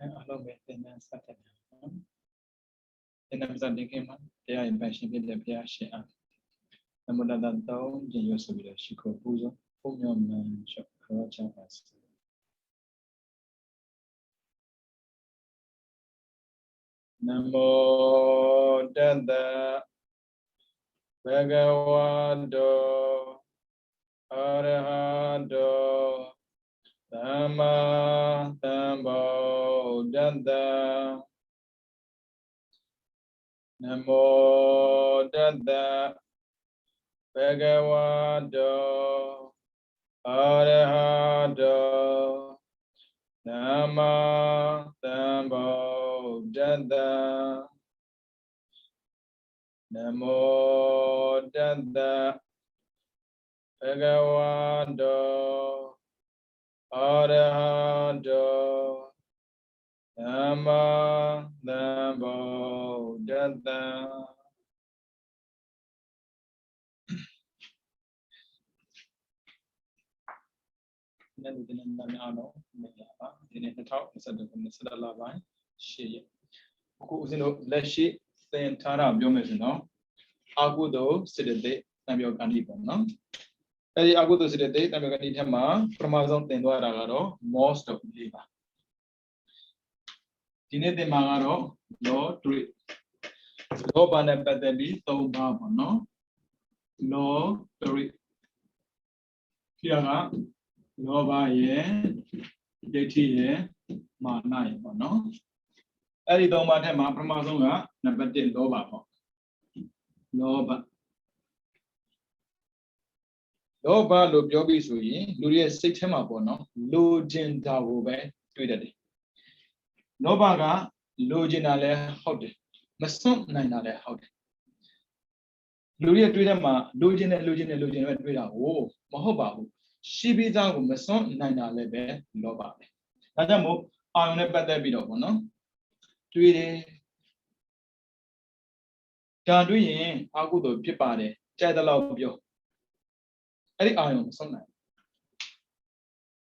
along with the Nasatan. In the Dikima, they are impatient with the Piashi. The Mudadan Town, the use of the Shiko Puzo, whom your man shall crouch up as. Namo Dada Bhagavado Arahado Dhamma Dhammo Dada Namo Dada Bhagavado Arahado Dhamma Dhammo Dada Namo Dada Bhagavado Arahado Dhamma Dhammo Dada. Then we didn't know, in the talk, instead of the Sadala she. Who's in Leshi, the entire Biomesino, Agudo, Sidate, Namio Candipo. Any Agudo Sidate, Namio Canitama, Promazon, Tenduaragaro, most of Liva. Dine de Magaro, law 3. Law Banapateli, so Babono, law 3. Here, Lova ye, Deti ye, Mana, no? Eri doma tema Pramazonga, Nabati Loba. Loba. Loba Lubiobi Sui, Luria 6 Hemabono, Lujin Dawobe, Tweeted. Lobaga, Lujinale Hode, Mason Ninale Hode. Luria Tweedama, Lujin, Twida, oh, Mahobahu. She be down with Mason Ninale Loba. Adamo, I never that bit of no. Tweedy. Can do ye, I go to Pipade, Chadala of you. Any iron, some night.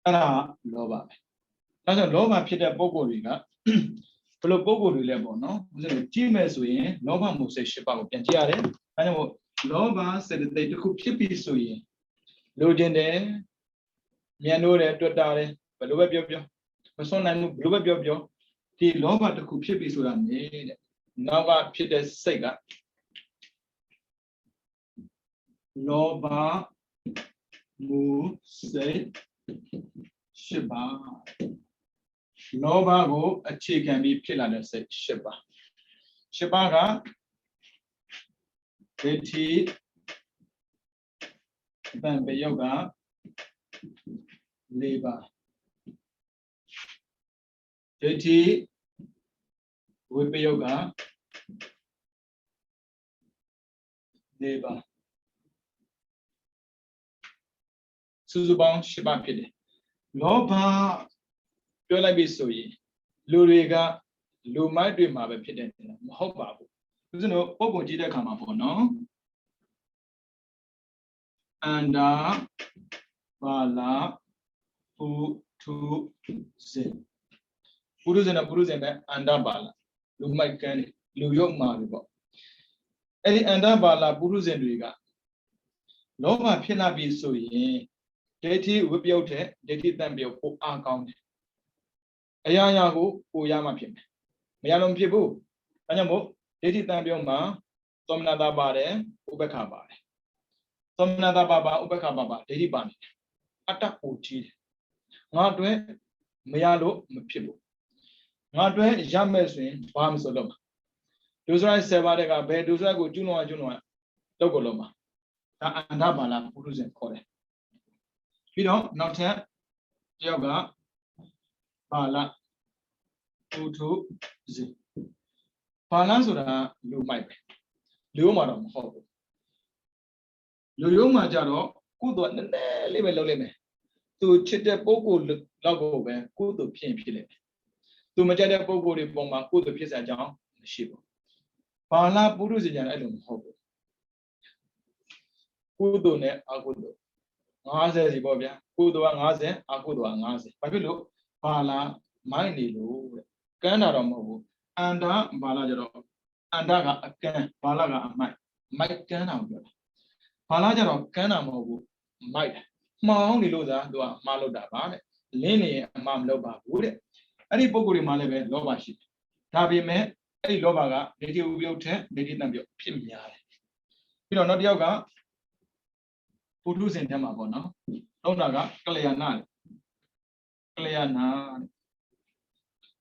Ah, Loba. That's a Loba Peter Bogoriga. Full of Bogori level, no? Times we, Loba Mose Shipao, Piantiare, and Loba said that they took Pipi Sui. Logende, Mianore, Totare, but Loba Biobio. For some time, Loba Biobio, the Loba to cook Pipi Sui. Nova Peter Sega. Loba Mu say Shiba. Loba go a chicken be pillar say Shiba. Shibaga Betty Bambe Yoga Labor. Betty Whippy Yoga Labor. Suzubang Shiba Pidi. Loba Yola Bisui. Luriga Lumai dream of a pident. Hobabu. You know, Obo Jida come up no? And Bala Pu to Zin. Purus and a Purus and Bala. Lumai can Luyo Maribo. Any Andabala Purus and Riga. Loba Pina Bisui. Deti Wibiote, Deti Tambio, account. Ayayago, Uyama Pim. Mayalum Pibu, Anamo, Deti Tambio Ma, Tomnada Bare, Ubeka Bare. Tomnada Baba, Ubeka Baba, Deti Bani. Attack Uchi. Nadwe, Mayalo, Pibu. Nadwe, Jameswin, Palm Soloma. Duzra Sevadega, Beduza go Juno, Logoloma. Andabala, Purus and Kore. You know, not yet. Yoga, Pala, Utu, Z. Palasura, you might be. Lumarum, Hobo. Luyuma Jaro, Kudo, Live. To Chita Bogo Logo, Kudo Pin. To Majada Bogo Bomba, Kudo Pisa John, Shibo. Pala Puruzian, Elum Hobo. Kudo ne Agudo. Ngaze Zibobia, Kudo Ngaze, Akudo Ngaze. Papilu, Pala, Mine. ကန်တာတော့မဟုတ်ဘူးအန္တာဘာလာကြတော့အန္တာကအကန်ဘာလာကအမိုက်ကန်တာကိုပြောတာဘာလာကြတော့ကန်တာမဟုတ်ဘူးမိုက်မှောင်နေလို့သာသူကမှားလို့တာပါတဲ့လင်းနေအမှားမလုပ်ပါဘူးတဲ့အဲ့ဒီပုံကိုယ်တွေမှာလည်းပဲလောဘရှိတယ်ဒါပေမဲ့အဲ့ဒီလောဘကဒေတိဥပယုတ်ထက်ဒေတိတံပြုတ်ဖြစ်များတယ်ပြီးတော့နောက်တစ်ယောက်ကပုထုဇဉ်ထဲမှာပေါ့နော်သုံးတာကကလျာဏကလျာဏ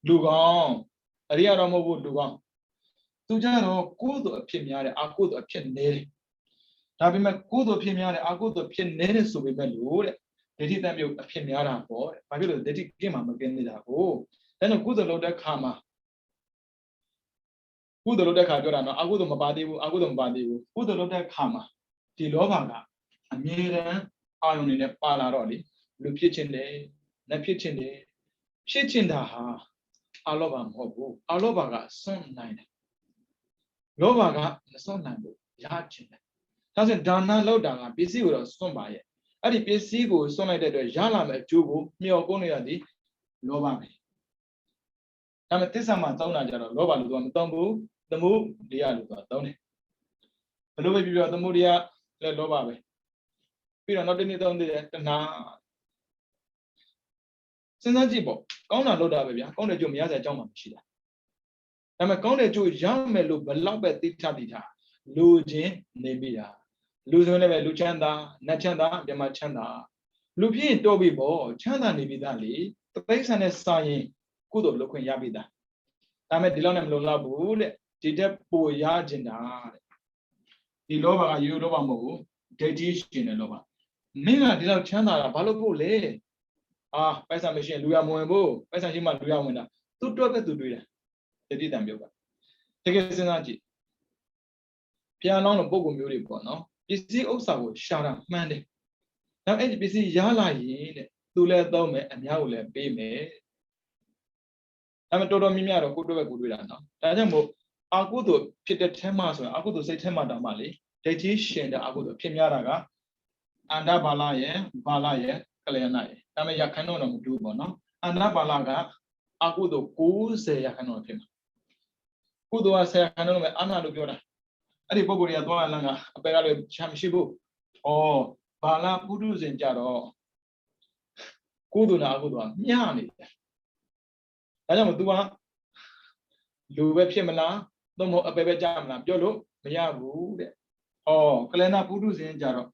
လူကောင်းအရိယတော်မဟုတ်ဘူးလူကောင်းသူကြတော့ကိုယ်တို့အဖြစ်များတယ်အာကိုယ်တို့အဖြစ်နေတယ်ဒါပေမဲ့ကိုယ်တို့ဖြစ်များတယ်အာကိုယ်တို့ဖြစ်နေတယ်ဆိုပေမဲ့လို့တဲ့ဒိဋ္ဌိတံပြုတ်အဖြစ်များတာပေါ့တဲ့ဘာဖြစ်လို့ဒိဋ္ဌိကင်းမှာမကင်းနေတာကိုဒါကြောင့်ကိုယ်တို့လုပ်တဲ့ခါမှာကုသိုလ်လုပ်တဲ့ခါပြောတာနော်အကုသိုလ်မပါသေးဘူးအကုသိုလ်မပါသေးဘူးကုသိုလ်လုပ်တဲ့ခါမှာဒီလောဘကအမြဲတမ်းအာယုန်နေနဲ့ပါလာတော့လေလူဖြစ်ခြင်းတယ်လက်ဖြစ်ခြင်းတယ်ဖြစ်ခြင်းတာဟာအလောဘမဟုတ်ဘူးအလောဘကစွန့်နိုင်တယ်လောဘကမစွန့်နိုင်ဘူးရခြင်းတယ်ဒါဆိုဒါနလောက်တာကပစ္စည်းကိုတော့စွန့်ပါရဲ့အဲ့ဒီပစ္စည်းကိုစွန့်လိုက်တဲ့အတွက်ရလာမယ့်အကျိုးကိုမျှော်ကိုးနေရသည်လောဘပဲဒါပေမဲ့သစ္စာမှာသုံးတာကြတော့လောဘလို့သူကမသုံးဘူးသမုဒိယလို့ဆိုတာသုံးတယ်ဘယ်လိုပဲပြောသမုဒိယလည်းလောဘပဲပြီးတော့နောက်တစ်နေ့သုံးသေးတယ်တဏှာစဉ်းစားကြည့်ပေါ့ကောင်းတာလုပ်တာပဲဗျာကောင်းတဲ့ကျိုးမရစရာအကြောင်းမှမရှိတာဒါပေမဲ့ကောင်းတဲ့ကျိုးရမယ်လို့ဘလောက်ပဲသိထားလူချင်းနေပြီတာလူဆိုရင်လည်းပဲလူချမ်းသာနတ်ချမ်းသာမြမချမ်းသာလူဖြစ်ရင်တော့ပြီပေါ့ချမ်းသာနေပြီသားလေတပိဋ္ဌာန်နဲ့စာရင်ကုသိုလ်လုပ်ခွင့်ရပြီသားဒါပေမဲ့ဒီလောက်နဲ့မလုံလောက်ဘူးတဲ့ဒီတက်ပိုရကျင်တာတဲ့ဒီလောဘကရိုးလောဘမဟုတ်ဘူးဒိဋ္ဌိရှင်တဲ့လောဘမင်းကဒီလောက်ချမ်းသာတာဘာလို့ဖို့လဲပိုက်ဆံမရှိရင်လူရမဝင်ဘူးပိုက်ဆံရှိမှလူရဝင်တာသူတွက်ပဲသူတွေးတာဒိဋ္ဌိတံပြုတ်ကတကယ်စဉ်းစားကြည့်ပြန်လောင်းတဲ့ပုံကုမျိုးတွေပေါ့နော်ပစ္စည်းဥစ္စာကိုရှာတာမှန်တယ်ဒါအဲ့ဒီပစ္စည်းရလာရင်တဲ့သူလည်းသုံးမယ်အများကိုလည်းပေးမယ်ဒါပေမဲ့တော်တော်များများတော့ကိုတွက်ပဲကိုတွေးတာနော်ဒါကြောင့်မို့အာကုသိုလ်ဖြစ်တဲ့ထဲမှာဆိုရင်အာကုသိုလ်စိတ်ထဲမှာတောင်မှလေဒိဋ္ဌိရှင်တဲ့အာကုသိုလ်ဖြစ်များတာကအန္တဘာလရဲ့ဘာလရဲ့ကလျာဏရဲ့ဒါပေမဲ့ရခဏတော့မတူဘူးပေါ့နော်အန္တဘာလကအကုသိုလ်90ရခဏတော့ဖြစ်မှာကုသိုလ်က10ရခဏတော့ပဲအာနာလို့ပြောတာအဲ့ဒီပုဂ္ဂိုလ်တွေကသွားလမ်းကအပေကလည်းချမ်းမရှိဘူးဘာလပုထုဇဉ်ကြတော့ကုသိုလ်နဲ့အကုသိုလ်ကမျှနေတယ်ဒါကြောင့်မို့ तू ကလူပဲဖြစ်မလားသို့မဟုတ်အပေပဲကြမလားပြောလို့မရဘူးတဲ့ကလနာပုထုဇဉ်ကြတော့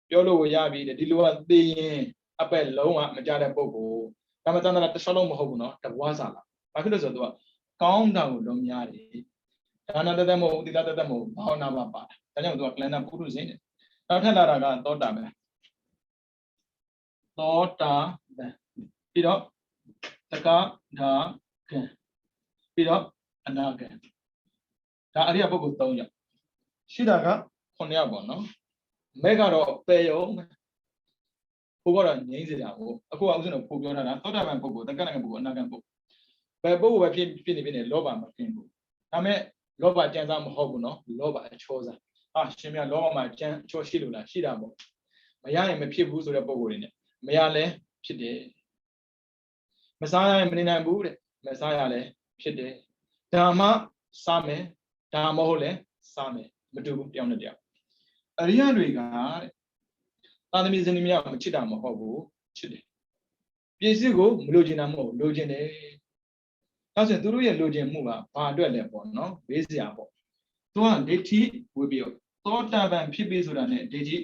ပြောလို့ရပြီတဲ့ဒီလိုကသိရင်အပေလုံးဝမကြတဲ့ပုဂ္ဂိုလ်ဒါမှတန်တာတစ်လလုံးမဟုတ်ဘူးနော်တဘွားစားလားဘာဖြစ်လို့ဆိုတော့ तू ကကောင်းတာကိုလုံးများတယ်ဒါနတသက်မဟုတ်သီလတသက်မဟုတ်ဘာဝနာပါပါတယ်ဒါကြောင့် तू ကကလနာပုထုဇဉ်တဲ့နောက်ထပ်လာတာကသောတာပန်ပြီးတော့တက္ကဒါကံပြီးတော့အနာကံဒါအရိယပုဂ္ဂိုလ်3ယောက်ရှိတာက9ယောက်ပေါ့နော်မဲကတော့ပယ်ရုံဘုကတော့ငြိမ်းစေတာကိုအခုကဥစဉ်တော့ပို့ပြောတာသောတာပန်ပုဂ္ဂိုလ်တက္ကနာကံပုဂ္ဂိုလ်အနာကံပုဂ္ဂိုလ်ဘယ်ပုဂ္ဂိုလ်ပဲဖြစ်နေလောဘမကင်းဘူးဒါမဲ့လောဘကြံစားမဟုတ်ဘူးနော်လောဘအချောစားရှင်မြတ်လောဘမှာကြံအချောရှိလို့လားရှိတာပေါ့မရရင်မဖြစ်ဘူးဆိုတဲ့ပုဂ္ဂိုလ်တွေ ਨੇ မရလဲဖြစ်တယ်မစားရရင်မနေနိုင်ဘူးတဲ့မစားရလဲဖြစ်တယ်ဓမ္မစားမယ်ဒါမဟုတ်လဲစားမယ်မတူဘူးတယောက်နဲ့တယောက်အရိယတွေကတဲ့သာသမီဇနီးမယားမချစ်တာမဟုတ်ဘူးချစ်တယ်ပစ္စည်းကိုမလိုချင်တာမဟုတ်လိုချင်တယ်ဒါဆိုရင်သူတို့ရဲ့လိုချင်မှုကဘာအတွက်လဲပေါ့နော်မေးစရာပေါ့သူကဒိဋ္ဌိဝိပယုတ်သောတာပန်ဖြစ်ပြီဆိုတာ ਨੇ ဒိဋ္ဌိ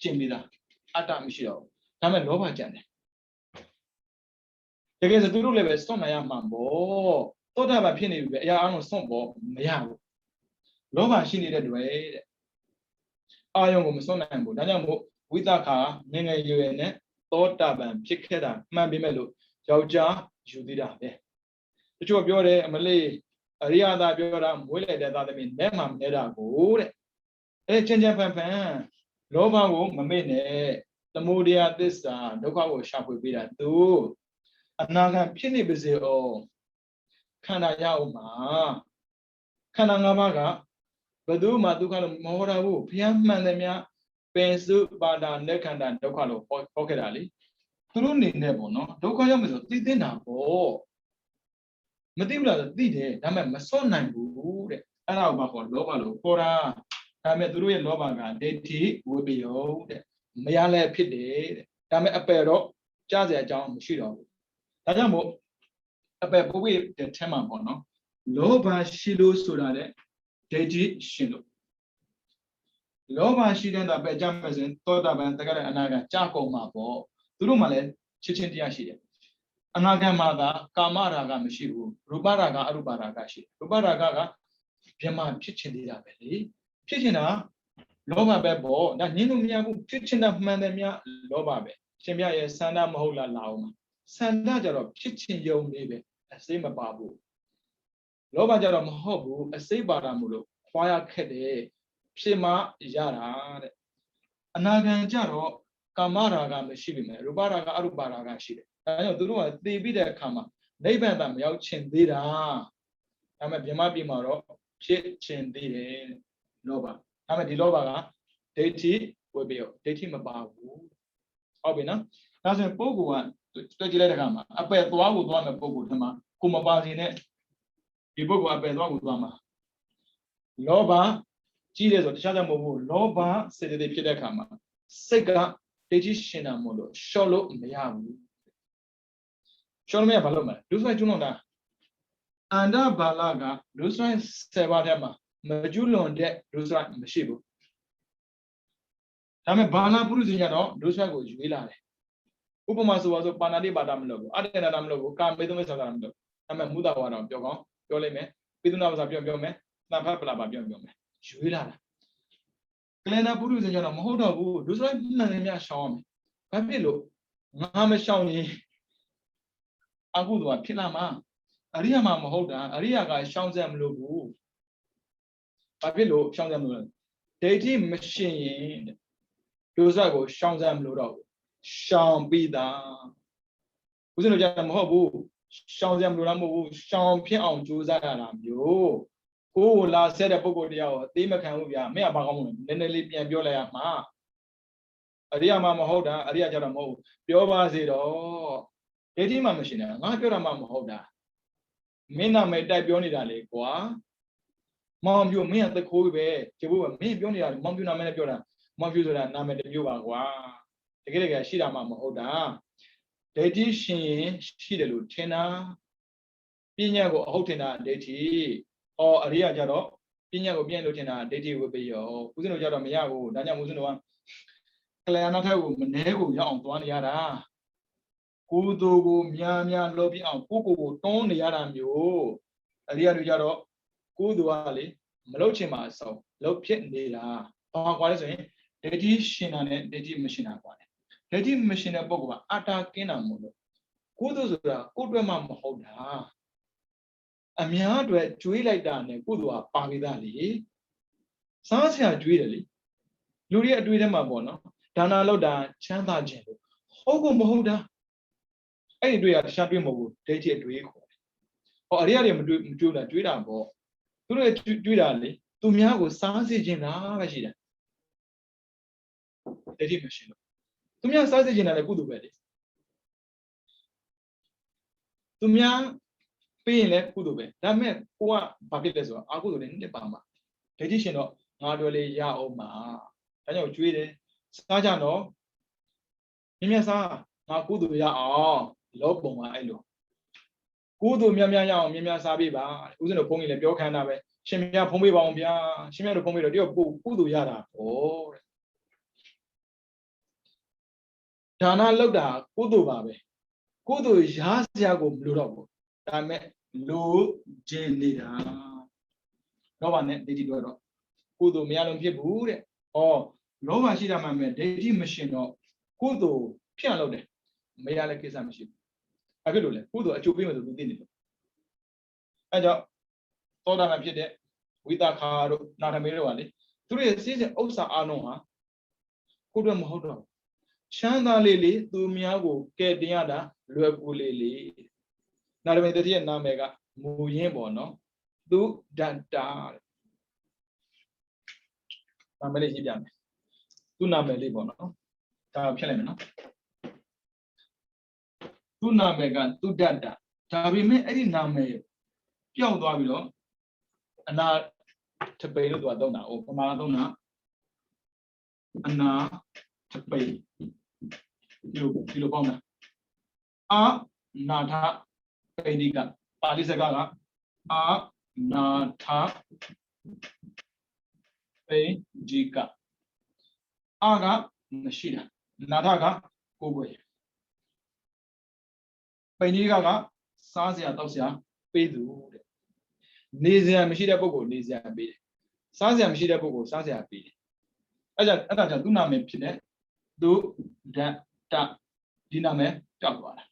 ကျင့်ပြီးသားအတ္တမရှိတော့ဘူးဒါမဲ့လောဘကြံတယ်တကယ်ဆိုသူတို့လည်းပဲစွန့်နိုင်ရမှာပေါ့သောတာပန်ဖြစ်နေပြီပဲအရာအလုံးစွန့်ပေါ့မရဘူးလောဘရှိနေတဲ့တွေတဲ့အာယုံကိုမစွန့်နိုင်ဘူးဒါကြောင့်မို့ဝိသခာငငယ်ရွယ်နဲ့သောတာပန်ဖြစ်ခဲ့တာမှန်ပေမဲ့လို့ယောက်ျားယူသေးတာပဲတချို့ပြောတယ်အမလေးအရိယသာပြောတာမွေးလိုက်တဲ့သားသမီးနဲ့မှမနေတာကိုတဲ့ချင်းချင်းဖန်ဖန်လောဘကိုမမေ့နဲ့သမုဒယသစ္စာဒုက္ခကိုရှာဖွေပေးတာသူအနာဂတ်ဖြစ်နေပါစေအောင်ခန္ဓာရအောင်မှာခန္ဓာ၅ပါးကဘယ်သူမှဒုက္ခလို့မဟောတာဘူးဘုရားမှန်တယ်များပင်စုပါဒလက်ခန္ဓာဒုက္ခလို့ဟောခဲ့တာလေသူတို့နေနဲ့ပေါ့နော်ဒုက္ခရောက်မယ်ဆိုသိသိတာပေါ့ မသိဘူးလားသိတယ်ဒါပေမဲ့မစော့နိုင်ဘူးတဲ့အဲ့ဒါကိုမှခေါ်လောဘလို့ခေါ်တာဒါပေမဲ့သူတို့ရဲ့လောဘကဒိဋ္ဌိဝိပယုတ်တဲ့မရလဲဖြစ်တယ်တဲ့ဒါပေမဲ့အပယ်တော့ကြားစရာအကြောင်းမရှိတော့ဘူးဒါကြောင့်မို့အပယ်ပုပ္ပိတဲ့ထဲမှာပေါ့နော်လောဘရှိလို့ဆိုတာတဲ့ဒိဋ္ဌိရှင်လို့လောဘရှိတဲ့တာပဲကြမယ်ဆိုရင်သောတာပန်တက္ကရာအနာဂတ်ကြာကုန်မှာပေါ့သူတို့မှလည်းချစ်ချင်းတရားရှိတယ်အနာဂတ်မှာကကာမရာဂမရှိဘူးရူပရာဂအရူပရာဂရှိတယ်ရူပရာဂကဗြဟ္မာဖြစ်ချင်သေးတာပဲလေဖြစ်ချင်တာလောဘပဲပေါ့ဒါညင်းလို့မရဘူးဖြစ်ချင်တာမှန်တယ်များလောဘပဲရှင်ပြရဲ့စန္ဒမဟုတ်လားလာအောင်မှာစန္ဒကြတော့ဖြစ်ချင်ယုံနေပဲအစိမ့်မပါဘူးလောဘကြတော့မဟုတ်ဘူးအစိမ့်ပါတာမို့လို့ခွာရခက်တယ်ဖြစ်မှရတာတဲ့အနာဂတ်ကြတော့ကာမရာဂမရှိပြီမယ်ရူပရာဂအရူပရာဂရှိတယ်ဒါကြောင့်သူတို့ကသိပြီးတဲ့အခါမှာနိဗ္ဗာန်သာမရောက်ချင်သေးတာဒါပေမဲ့ဗြဟ္မပြည်မှာတော့ဖြစ်ချင်သေးတယ်လောဘဒါပေမဲ့ဒီလောဘကဒိဋ္ဌိဝိပယုတ်ဒိဋ္ဌိမပါဘူးဟုတ်ပြီနော်ဒါဆိုရင်ပုဂ္ဂိုလ်ကတွေ့ကြည့်လိုက်တဲ့အခါမှာအပယ်သွားကိုသွားမယ်ပုဂ္ဂိုလ်ထင်မှာကိုမပါစေနဲ့ဒီပုဂ္ဂိုလ်အပယ်သွားကိုသွားမှာလောဘကြီးတယ်ဆိုတခြားကြောင့်မဟုတ်ဘူးလောဘစေတသိက်ဖြစ်တဲ့အခါမှာစိတ်ကဒိဋ္ဌိရှင်တာမို့လို့ရှော့လို့မရဘူးရှော့လို့မရဘာလို့မလဲလူဆိုကျွန်းလုံးတာအန္တဘာလကလူဆို7ပါးထဲမှာမကျွလွန်တဲ့လူဆိုမရှိဘူးဒါပေမဲ့ဘာလာပုရုဇဉ်ကတော့လူဆိုကိုရွေးလာတယ်ဥပမာဆိုပါဆိုပါဏာတိပါဒမလို့ဘူးအတ္တနာမလို့ဘူးကာမေတုမေသတာမလို့ဒါပေမဲ့မုဒ္ဒဝါတော့ပြောကောင်းပြောလိုက်မယ်ပိသုနာဘာသာပြောမယ်သံဖတ်ပလာပါပြောမယ်ရွေးလာတာကလနာပုရုဇဉ်ကတော့မဟုတ်တော့ဘူးလူဆိုမှန်တယ်များရှောင်းရမယ်ဘာဖြစ်လို့ငါမရှောင်းရင်အကုသိုလ်ကဖြစ်လာမှာအရိယာမှာမဟုတ်တာအရိယာကရှောင်းစက်မလို့ဘူးဘာဖြစ်လို့ရှောင်းစက်မလို့ဒိဋ္ဌိမရှင်ရင်လူဆိုကိုရှောင်းစက်မလို့တော့ရှောင်းပြီးသားဦးဇင်းတို့ကြားမဟုတ်ဘူးရှောင်းစက်မလို့လားမဟုတ်ဘူးရှောင်းဖြစ်အောင်ကြိုးစားရတာမျိုးကိုလာဆက်တဲ့ပုံကိုတရားကိုအသေးမခံဘူးဗျာမင်းကဘာကောင်းမလဲနည်းနည်းလေးပြန်ပြောလိုက်ရမှာအရိယာမှာမဟုတ်တာအရိယာကြတော့မဟုတ်ဘူးပြောပါစေတော့ဒိဋ္ဌိမှမရှိနဲ့ငါပြောတာမှမဟုတ်တာမင်းနာမည်တိုက်ပြောနေတာလေကွာမောင်ပြိုမင်းကသခိုးပဲကျဘိုးကမင်းပြောနေတာမောင်ပြိုနာမည်နဲ့ပြောတာမောင်ပြိုဆိုတာနာမည်တစ်မျိုးပါကွာတကယ်တကယ်ရှိတာမှမဟုတ်တာဒိဋ္ဌိရှင်ရင်ရှိတယ်လို့ထင်တာပညာကိုအဟုတ်ထင်တာဒိဋ္ဌိအရိယာကြတော့ပညာကိုပြည့်လို့ထင်တာဒိဋ္ဌိဝိပယောဦးဇင်းတို့ကြတော့မရဘူးဒါကြောင့်ဦးဇင်းတို့ကကလျာဏထက်ကိုမနှဲကိုရောက်အောင်သွားနေရတာကိုယ်သူကိုများများလုပ်ပြအောင်ကိုကိုကိုတွန်းနေရတာမျိုးအရိယာတွေကြတော့ကိုယ်သူကလေမလုပ်ချင်ပါစောလုပ်ဖြစ်နေတာဘာကွာလဲဆိုရင်ဒိဋ္ဌိရှင်တာနဲ့ဒိဋ္ဌိမရှင်တာကွာတယ်ဒိဋ္ဌိမရှင်တဲ့ပုဂ္ဂိုလ်ကအတာကင်းတာမို့လို့ကိုယ်သူဆိုတာကိုယ်အတွက်မှမဟုတ်တာအများအတွက်ကျွေးလိုက်တာနဲ့ကိုယ်သူကပါပြီးသားလေစားစရာကျွေးတယ်လေလူတွေအတွေ့ထဲမှာပေါ့နော်ဒါနာလောက်တာချမ်းသာခြင်းလို့ဟုတ်ကိုမဟုတ်တာအဲ့ဒီတွေ့ရတခြားတွေ့မဟုတ်ဘူးဒိဋ္ဌိအတွေ့ခေါ်တယ်အရိယာတွေမတွေ့တာတွေ့တာပေါ့သူတို့တွေ့တာလေသူများကိုစားစေခြင်းလားပဲရှိတယ်ဒိဋ္ဌိမရှိလို့သူများစားစေခြင်းလားလည်းကုသိုလ်ပဲလေသူများပေးရင်လည်းကုသိုလ်ပဲဒါပေမဲ့ကိုကဘာဖြစ်လဲဆိုတော့အကုသိုလ်တွေနှစ်ပါမှာဒိဋ္ဌိရှင်တော့ငါတို့လေးရအောင်မှာဒါကြောင့်ကျွေးတယ်စားကြတော့မြင်မြစားငါကုသိုလ်ရအောင်လောပုံမှာအဲ့လိုကုသိုလ်များရအောင်မြင်မြစားပေးပါဦးဇင်းတို့ဘုန်းကြီးလည်းပြောခံတာပဲရှင်မြဖုံးပေးပါအောင်ဗျာရှင်မြတို့ဖုံးပေးတော့တယောက်ကုသိုလ်ရတာဟောတဲ့ဒါနလောက်တာကုသိုလ်ပါပဲကုသိုလ်ရစရာကိုမလိုတော့ဘူးဒါပေမဲ့လိုချင်နေတာလောဘနဲ့ဒိဋ္ဌိတော့ကုသိုလ်မရလို့ဖြစ်ဘူးတဲ့လောဘရှိတာမှမဲ့ဒိဋ္ဌိမရှင်တော့ကုသိုလ်ဖြစ်အောင်လုပ်တယ်မရလည်းကိစ္စမရှိဘူးဘာဖြစ်လို့လဲကုသိုလ်အကျိုးပေးမယ်ဆိုသူသိနေလို့အဲကြောင့်သောတာပန်ဖြစ်တဲ့ဝိသခာတို့နာထမေတို့ကလေသူတို့ရဲ့စိစဉ်ဥစ္စာအလုံးဟာကိုယ်တော့မဟုတ်တော့ချမ်းသာလေးလေးသူများကိုကဲတင်ရတာလွယ်ကူလေးလေးနာထမေတတိရဲ့နာမည်ကမူရင်းပေါ့နော်သူဒန္တာတဲ့နာမည်လေးရေးပြမယ်သူနာမည်လေးပေါ့နော်ဒါဖြတ်လိုက်မယ်နော်သူနာမည်ကသူဒန္တာဒါပေမဲ့အဲ့ဒီနာမည် ပြောက်သွားပြီးတော့အနာထပိန်လို့သူကသုံးတာဟိုပမာသုံးတာအနာထပိန်ဒီလိုပေါင်းတာအာနာထပိဏိကပါဠိစကားကအာနာထပိဏိကအာကမရှိတာနာထကကိုယ်ွယ်ပိဏိကစားစရာတောက်စရာပေးသူတဲ့နေစရာမရှိတဲ့ပုဂ္ဂိုလ်နေစရာပေးတယ်စားစရာမရှိတဲ့ပုဂ္ဂိုလ်စားစရာပေးတယ်အဲ့ဒါကြောင့်သူ့နာမည်ဖြစ်တဲ့သူဓာတဒီနာမည်တောက်သွားတာ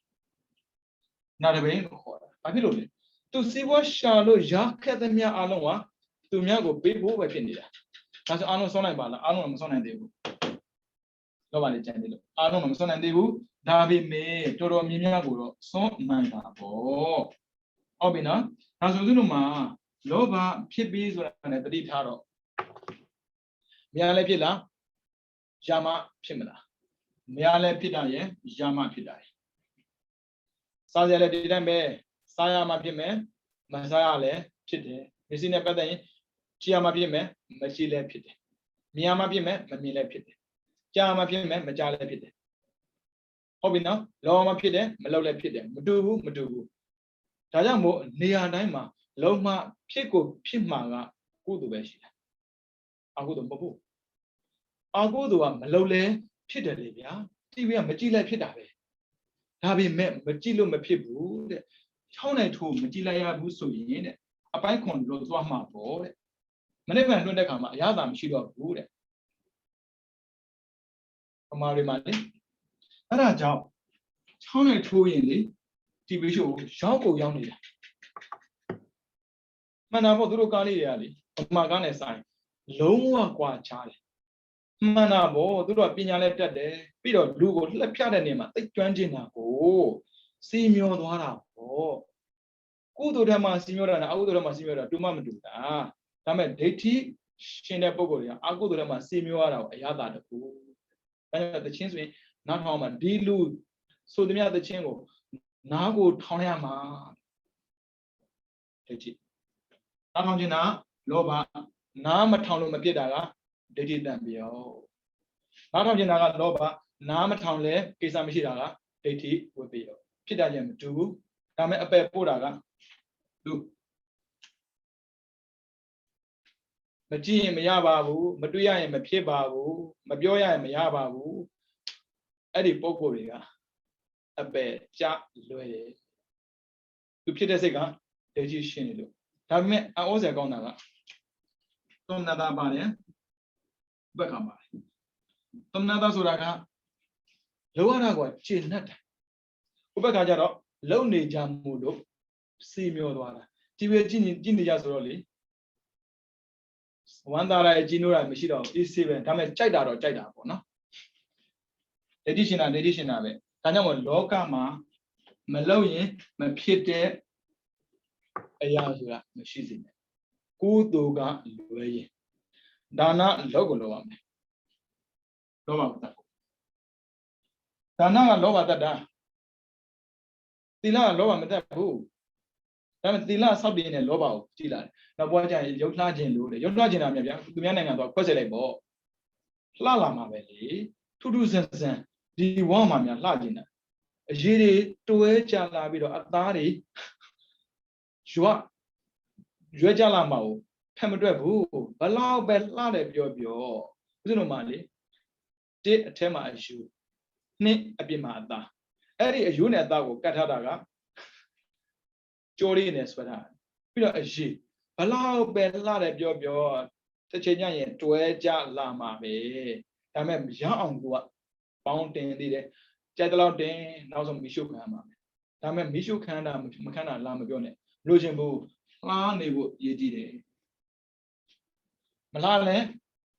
နာတပိန်ကိုခေါ်တာဘာဖြစ်လို့လဲသူစီးပွားရှာလို့ရခဲ့တဲ့မြအလုံးကသူများကိုပေးဖို့ပဲဖြစ်နေတာဒါဆိုအားလုံးဆုံးနိုင်ပါလားအားလုံးမဆုံးနိုင်သေးဘူးတော့ပါလေကြံသေးလို့အားလုံးမဆုံးနိုင်သေးဘူးဒါပေမဲ့တော်တော်များများကိုတော့ဆုံးနိုင်တာပေါ့ဟုတ်ပြီနော်ဒါဆိုသူတို့မှာလောဘဖြစ်ပြီးဆိုတာနဲ့တတိထားတော့များလည်းဖြစ်လားယာမဖြစ်မလားများလည်းဖြစ်တာရဲ့ယာမဖြစ်တာရဲ့စားရလည်းဒီတိုင်းပဲစားရမှဖြစ်မယ်မစားရလည်းဖြစ်တယ်မျက်စိနဲ့ပတ်သက်ရင်ကြည့်ရမှဖြစ်မယ်မကြည့်လည်းဖြစ်တယ်မြင်ရမှဖြစ်မယ်မမြင်လည်းဖြစ်တယ်ကြားရမှဖြစ်မယ်မကြားလည်းဖြစ်တယ်ဟုတ်ပြီနော်လောမှဖြစ်တယ်မလောက်လည်းဖြစ်တယ်မတူဘူးဒါကြောင့်မို့နေရာတိုင်းမှာလုံးမဖြစ်ကိုဖြစ်မှာကကုသိုလ်ပဲရှိတယ်အကုသိုလ်မဟုတ်ဘူးအကုသိုလ်ကမလောက်လည်းဖြစ်တယ်လေဗျာကြည့်ပြီးမကြည့်လည်းဖြစ်တာပဲဒါပေမဲ့မကြည့်လို့မဖြစ်ဘူးတဲ့ချောင်းနိုင်ထိုးမကြည့်လိုက်ရဘူးဆိုရင်တဲ့အပိုင်းခွန်လို့သွားမှာပေါ့တဲ့မနေ့ကလွှတ်တဲ့ခါမှာအရသာမရှိတော့ဘူးတဲ့ပမာတွေမှာလေအဲ့ဒါကြောင့်ချောင်းနိုင်ထိုးရင်လေဒီဗီရှိုရောက်ကိုရောက်နေတာမှန်တာပေါ့သူတို့ကားလေးတွေကလေပမာကားနဲ့ဆိုင်လုံးဝကွာချားတယ်မှန်တာပေါ့သူတို့ကပညာလည်းတက်တယ်ပြီးတော့လူကိုလှက်ဖြတ်တဲ့နေရာမှာသိကျွမ်းကျင်တာကိုစီမျောသွားတာပေါ့ကုသိုလ်ဓမ္မစီမျောတာနဲ့အကုသိုလ်ဓမ္မစီမျောတာတူမှမတူတာဒါပေမဲ့ဒိဋ္ဌိရှင်တဲ့ပုဂ္ဂိုလ်တွေကအကုသိုလ်ဓမ္မစီမျောရတာကိုအရသာတကူဒါကြောင့်တခြင်းဆိုရင်နားထောင်မှာဒီလူဆိုသမျှတခြင်းကိုနားကိုထောင်ရမှာဒိဋ္ဌိနားထောင်ခြင်းကလောဘနားမထောင်လို့မဖြစ်တာကဒိဋ္ဌိတံပြောနားထောင်ခြင်းကလောဘနားမထောင်လဲကိစ္စမရှိတာကဒိဋ္ဌိဝိပယောဖြစ်တာချင်းမတူဘူးဒါမဲ့အပယ်ပို့တာကလူမကြည့်ရင်မရပါဘူးမတွေ့ရရင်မဖြစ်ပါဘူးမပြောရရင်မရပါဘူးအဲ့ဒီပုံကိုယ်တွေကအပယ်ကြလွယ်တယ်သူဖြစ်တဲ့စိတ်ကဒိဋ္ဌိရှင်နေလို့ဒါပေမဲ့အောစရာကောင်းတာကသုံးနာတာပါတယ်ဘက်ကပါတယ်သုံးနာတာဆိုတာကလောရတာကကျေနပ်တယ်ဥပက္ခကြတော့လုံနေကြမှုလို့စီမျောသွားတာဒီပဲကြည့်နေကြဆိုတော့လေဝမ်းသာလိုက်ကြည်နိုးတာမရှိတော့အေးဆေးပဲဒါပေမဲ့ကြိုက်တာတော့ကြိုက်တာပေါ့နော်ဒိဋ္ဌိရှင်တာပဲဒါကြောင့်မို့လောကမှာမလုံရင်မဖြစ်တဲ့အရာဆိုတာမရှိစေနဲ့ကုသိုလ်ကလွယ်ရင်ဒါနလောက်ကိုလောက်ရမယ်လောဘတတ်ဒါနကလောဘတတ်တာသီလကလောဘမတတ်ဘူးဒါပေမဲ့သီလဆောက်တည်နေတဲ့လောဘကိုကြည့်လာတယ်နောက်ဘွားကျရင်ရုပ်လှခြင်းလို့လေရုပ်လှခြင်းတာမြတ်ဗျာသူများနိုင်ငံတော့ခွက်ဆက်လိုက်ပေါ့လှလာမှာပဲလေထူးထူးဆန်းဆန်းဒီဝါမှာများလှခြင်းတာအရေးတွေတွဲကြလာပြီးတော့အသားတွေရွဲကြလာမှာကိုဖက်မတွက်ဘူးဘလောက်ပဲလှတယ်ပြောဦးဇင်းတို့မှလေတစ်အထက်မှာအယူနှစ်အပြင်မှာအသားအဲ့ဒီအယူနဲ့အသားကိုကတ်ထားတာကကြောလေးနဲ့ဆွဲထားပြီးတော့အရေးဘလောက်ပဲလှတယ်ပြောတစ်ချိန်ညရင်တွဲကြလာမှာပဲဒါပေမဲ့ရအောင်ကပေါင်းတင်သေးတယ်ကြိုက်တော့တင်နောက်ဆုံးမီးရှို့ခံရမှာပဲဒါပေမဲ့မီးရှို့ခံတာမခံတာလာမပြောနဲ့လို့ချင်းဘူးလားနေဖို့ရည်ကြည့်တယ်မလားလည်း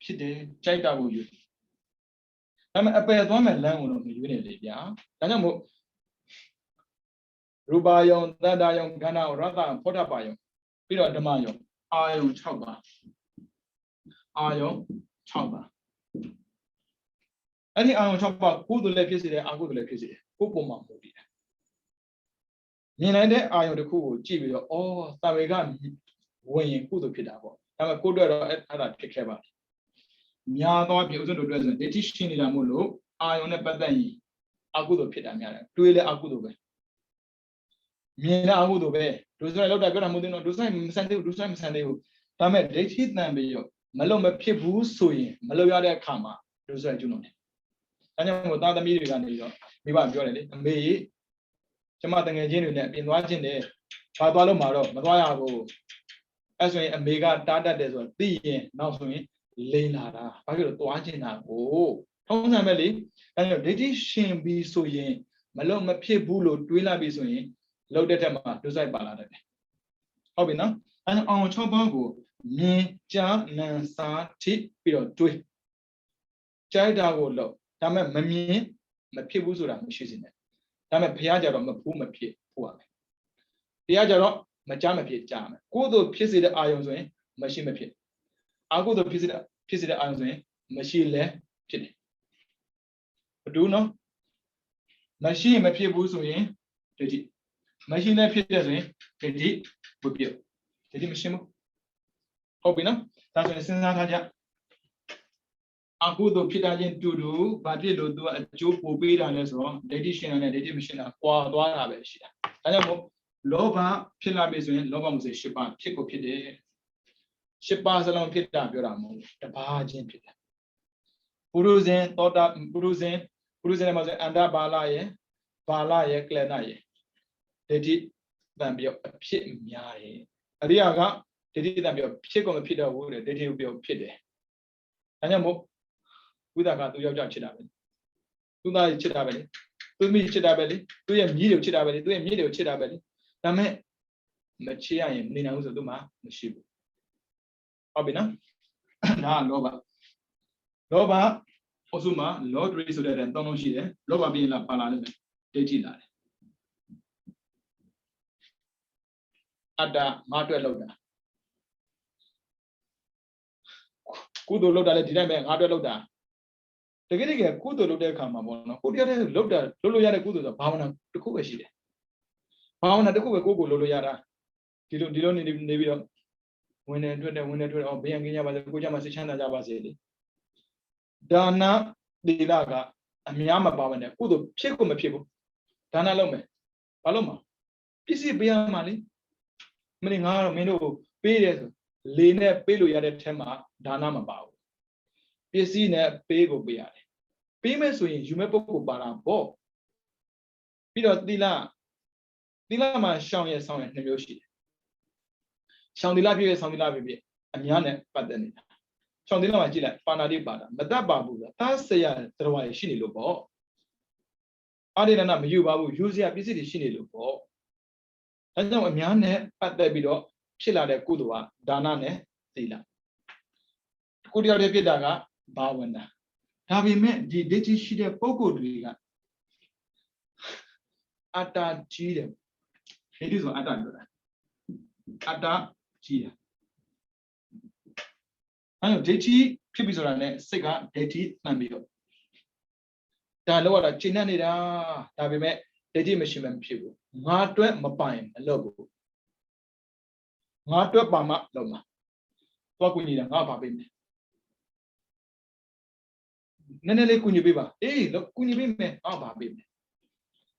ဖြစ်တယ်ကြိုက်တာကိုယူဒါပေမဲ့အပယ်သွားမဲ့လမ်းကိုတော့မယူနေလေဗျာဒါကြောင့်မို့ရူပါယုံသတ္တယုံခန္ဓာရတ္တဖောဓပါယုံပြီးတော့ဓမ္မယုံအာယုံ6ပါးအာယုံ6ပါးအဲ့ဒီအာယုံ6ပါးကုသိုလ်လည်းဖြစ်စေတယ်အကုသိုလ်လည်းဖြစ်စေတယ်ကိုယ်ပုံမှာမဟုတ်ဘူး မြင်လိုက်တဲ့အာယုံတစ်ခုကိုကြည့်ပြီးတော့အော်တာဝေကဝင်ရင်ကုသိုလ်ဖြစ်တာပေါ့ဒါပေမဲ့ကိုယ်တွေ့တော့အဲ့ဒါဖြစ်ခဲ့ပါများသောပြုဥစဉ်တို့တွေ့ဆိုဒိဋ္ဌိရှိနေတာမို့လို့အာယုံနဲ့ပတ်သက်ရင်အကုသိုလ်ဖြစ်တာများတယ်တွေးလဲအကုသိုလ်ပဲမြင်တာအကုသိုလ်ပဲဒုစရိုက်လောက်တာပြောတာမဟုတ်သေးဘူးဒုစရိုက်မဆန်သေးဘူးဒုစရိုက်မဆန်သေးဘူးဒါပေမဲ့ဒိဋ္ဌိတန်ပြီးတော့မလုံမဖြစ်ဘူးဆိုရင်မလုံရတဲ့အခါမှာဒုစရိုက်ကျွလို့တယ်ဒါကြောင့်မို့သားသမီးတွေကနေတော့မိဘပြောတယ်လေအမေကျမတငယ်ချင်းတွေနဲ့ပြင်သွားခြင်းတယ်ဘာသွားလို့မှာတော့မသွားရဘူးအဲ့ဆိုရင်အမေကတားတတ်တယ်ဆိုတော့သိရင်နောက်ဆိုရင်လိန်လာတာဘာဖြစ်လို့သွားခြင်းတာကိုထုံးစံပဲလေဒါကြောင့်ဒိဋ္ဌိရှင်ပြီးဆိုရင်မလုံမဖြစ်ဘူးလို့တွေးလိုက်ပြီးဆိုရင်လောက်တဲ့ထက်မှာဒုစရိုက်ပါလာတယ်ဟုတ်ပြီနော်အဲအောင်6ပါးကိုမြင်ကြားနံစားထိပြီးတော့တွေးကြိုက်တာကိုလို့ဒါပေမဲ့မမြင်မဖြစ်ဘူးဆိုတာမရှိစင်နဲ့ဒါပေမဲ့ဘုရားကြတော့မဘူးမဖြစ်ဖို့ရမယ်တရားကြတော့မကြားမဖြစ်ကြားမယ်ကိုယ်တို့ဖြစ်စေတဲ့အာယုံဆိုရင်မရှိမဖြစ်အာကိုယ်တို့ဖြစ်စေတဲ့အာယုံဆိုရင်မရှိလဲဖြစ်တယ်ဘဒူးနော်မရှိမဖြစ်ဘူးဆိုရင်ဒိဋ္ဌိမရှိလဲဖြစ်တယ်ဆိုရင်ဒိဋ္ဌိဘုပြည့်ဒိဋ္ဌိမရှိဘူးဟုတ်ပြီနော်ဒါဆိုရင်စဉ်းစားထားကြအကုသိုလ်ဖြစ်တာချင်းတူတူဘာဖြစ်လို့သူကအကျိုးပိုပေးတာလဲဆိုတော့ဒိဋ္ဌိရှင်တာနဲ့ဒိဋ္ဌိမရှိတာကွာသွားတာပဲရှိတာဒါကြောင့်မို့လောဘဖြစ်လာပြီဆိုရင်လောဘမှုစေ10ပါးဖြစ်ကိုဖြစ်တယ်10ပါးစလုံးဖြစ်တာပြောတာမဟုတ်ဘူးတပါးချင်းဖြစ်တယ်ပုရုဇဉ်သောတာပုရုဇဉ်မှာဆိုအန္တဘာလရဲ့ဘာလရဲ့ကလနာရဲ့ဒိဋ္ဌိတန်ပြောအဖြစ်များရဲ့အရိယာကဒိဋ္ဌိတန်ပြောဖြစ်ကုန်မဖြစ်တော့ဘူးတဲ့ဒိဋ္ဌိကိုပြောဖြစ်တယ်ဒါကြောင့်မို့ဝိသကသူယောက်ျားချစ်တာပဲသူသားချစ်တာပဲလေသူမိချစ်တာပဲလေသူရဲ့မြည်တွေကိုချစ်တာပဲလေသူရဲ့မြည်တွေကိုချစ်တာပဲလေဒါမဲ့မချစ်ရရင်မနေနိုင်ဘူးဆိုသူမှမရှိဘူးဟုတ်ပြီနော်ဒါကလောဘအစုမှာလောဒရီဆိုတဲ့တောင်းလုံးရှိတယ်လောဘပြီးရင်လာပါလာတယ်ဒိဋ္ဌိလာတယ်အတ္တငါအတွက်လောက်တာကုသိုလ်လောက်တာလေဒီတိုင်းပဲငါအတွက်လောက်တာတကယ်ကုသိုလ်လုပ်တဲ့အခါမှာပေါ့နော်ကိုတရားတဲ့လုပ်လို့ရတဲ့ကုသိုလ်ဆိုဘာဝနာတစ်ခုပဲရှိတယ်ဘာဝနာတစ်ခုပဲကိုလုပ်လို့ရတာဒီလိုနေပြီးတော့ဝင်နေတွေ့တယ်အော်ဘေးရန်ကင်းကြပါစေကိုကြမှာစိတ်ချမ်းသာကြပါစေလေဒါနသီလကအများမပါဘဲနဲ့ကုသိုလ်ဖြစ်ကိုမဖြစ်ဘူးဒါနလုပ်မယ်ဘာလို့မှာပစ္စည်းပေးရမှာလေမင်းငါတော့မင်းတို့ပေးတယ်ဆိုလေနဲ့ပေးလို့ရတဲ့ထဲမှာဒါနမပါဘူးပစ္စည်းနဲ့ပေးကိုပေးရတယ်ပေးမယ်ဆိုရင်ယူမဲ့ပုဂ္ဂိုလ်ပါတာပေါ့ပြီးတော့သီလမှာရှောင်ရဆောင်ရ2မျိုးရှိတယ်ရှောင်သီလပြည့်ဆောင်သီလပြည့်အများနဲ့ပတ်သက်နေတာရှောင်သီလမှာကြည့်လိုက်ပါဏာတိပါတာမတတ်ပါဘူးဆိုတာသဆရာတရားရရှိနေလို့ပေါ့အာရိဏနာမယူပါဘူးယူစရာပစ္စည်းတွေရှိနေလို့ပေါ့ဒါကြောင့်အများနဲ့ပတ်သက်ပြီးတော့ဖြစ်လာတဲ့ကုသိုလ်ကဒါနနဲ့သီလကိုတရားတွေဖြစ်တာကဘာဝနာဒါပေမဲ့ဒီဒိဋ္ဌိရှိတဲ့ပုဂ္ဂိုလ်တွေကအတ္တကြီးတယ်ဒိဋ္ဌိဆိုအတ္တပြောတာအတ္တကြီးတယ်အဲ့တော့ဒိဋ္ဌိဖြစ်ပြီဆိုတာနဲ့စိတ်ကဒိဋ္ဌိမှန်ပြီးတော့ဒါလောက်ရတာချိန်နေတာဒါပေမဲ့ဒိဋ္ဌိမရှိမှမဖြစ်ဘူးငါတွက်မပိုင်မလုပ်ဘူးငါတွက်ပါမှလုပ်မှာသွားကူညီတာငါဘာပေးမလဲနည်းနည်းလေးကူညီပေးပါအေးကူညီပေးမယ်ငါဘာပေးမလဲ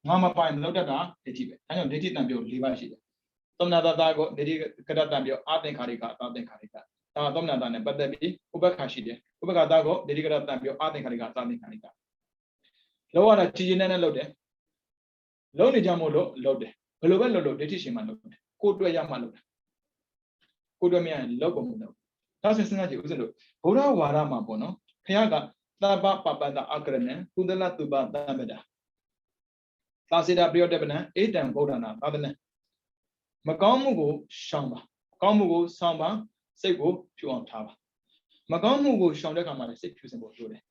ငါမပိုင်လောက်တတ်တာဒိဋ္ဌိပဲအဲကြောင့်ဒိဋ္ဌိတန်ပြော၄ပါးရှိတယ်သမဏတာကိုဒိဋ္ဌိကရတန်ပြောအသင်္ခါရိကအသင်္ခါရိကဒါသမဏတာနဲ့ပတ်သက်ပြီးဥပ္ပခါရှိတယ်ဥပ္ပခါတာကိုဒိဋ္ဌိကရတန်ပြောအသင်္ခါရိကအသင်္ခါရိကလောရတာကြည်ကျင်နဲ့လုပ်တယ်လုံးနေကြမို့လို့လုပ်တယ်ဘယ်လိုပဲလုပ်လို့ဒိဋ္ဌိရှင်မှလုပ်တယ်ကိုတွေ့ရမှလုပ်တယ်ကိုတွေ့မရရင်လုပ်ကုန်မလုပ်ဒါဆိုစဉ်းစားကြည့်ဦးဇင်းတို့ဘုရားဝါဒမှာပေါ့နော်ခရကသဗ္ဗပပတအကရဏံကုသလတုပသမ္မတာသာစေတာပရိယတပနံအေတံဗုဒ္ဓနာသာသနံမကောင်းမှုကိုရှောင်ပါကောင်းမှုကိုဆောင်ပါစိတ်ကိုဖြူအောင်ထားပါမကောင်းမှုကိုရှောင်တဲ့အခါမှာလည်းစိတ်ဖြူစင်ဖို့လိုတယ်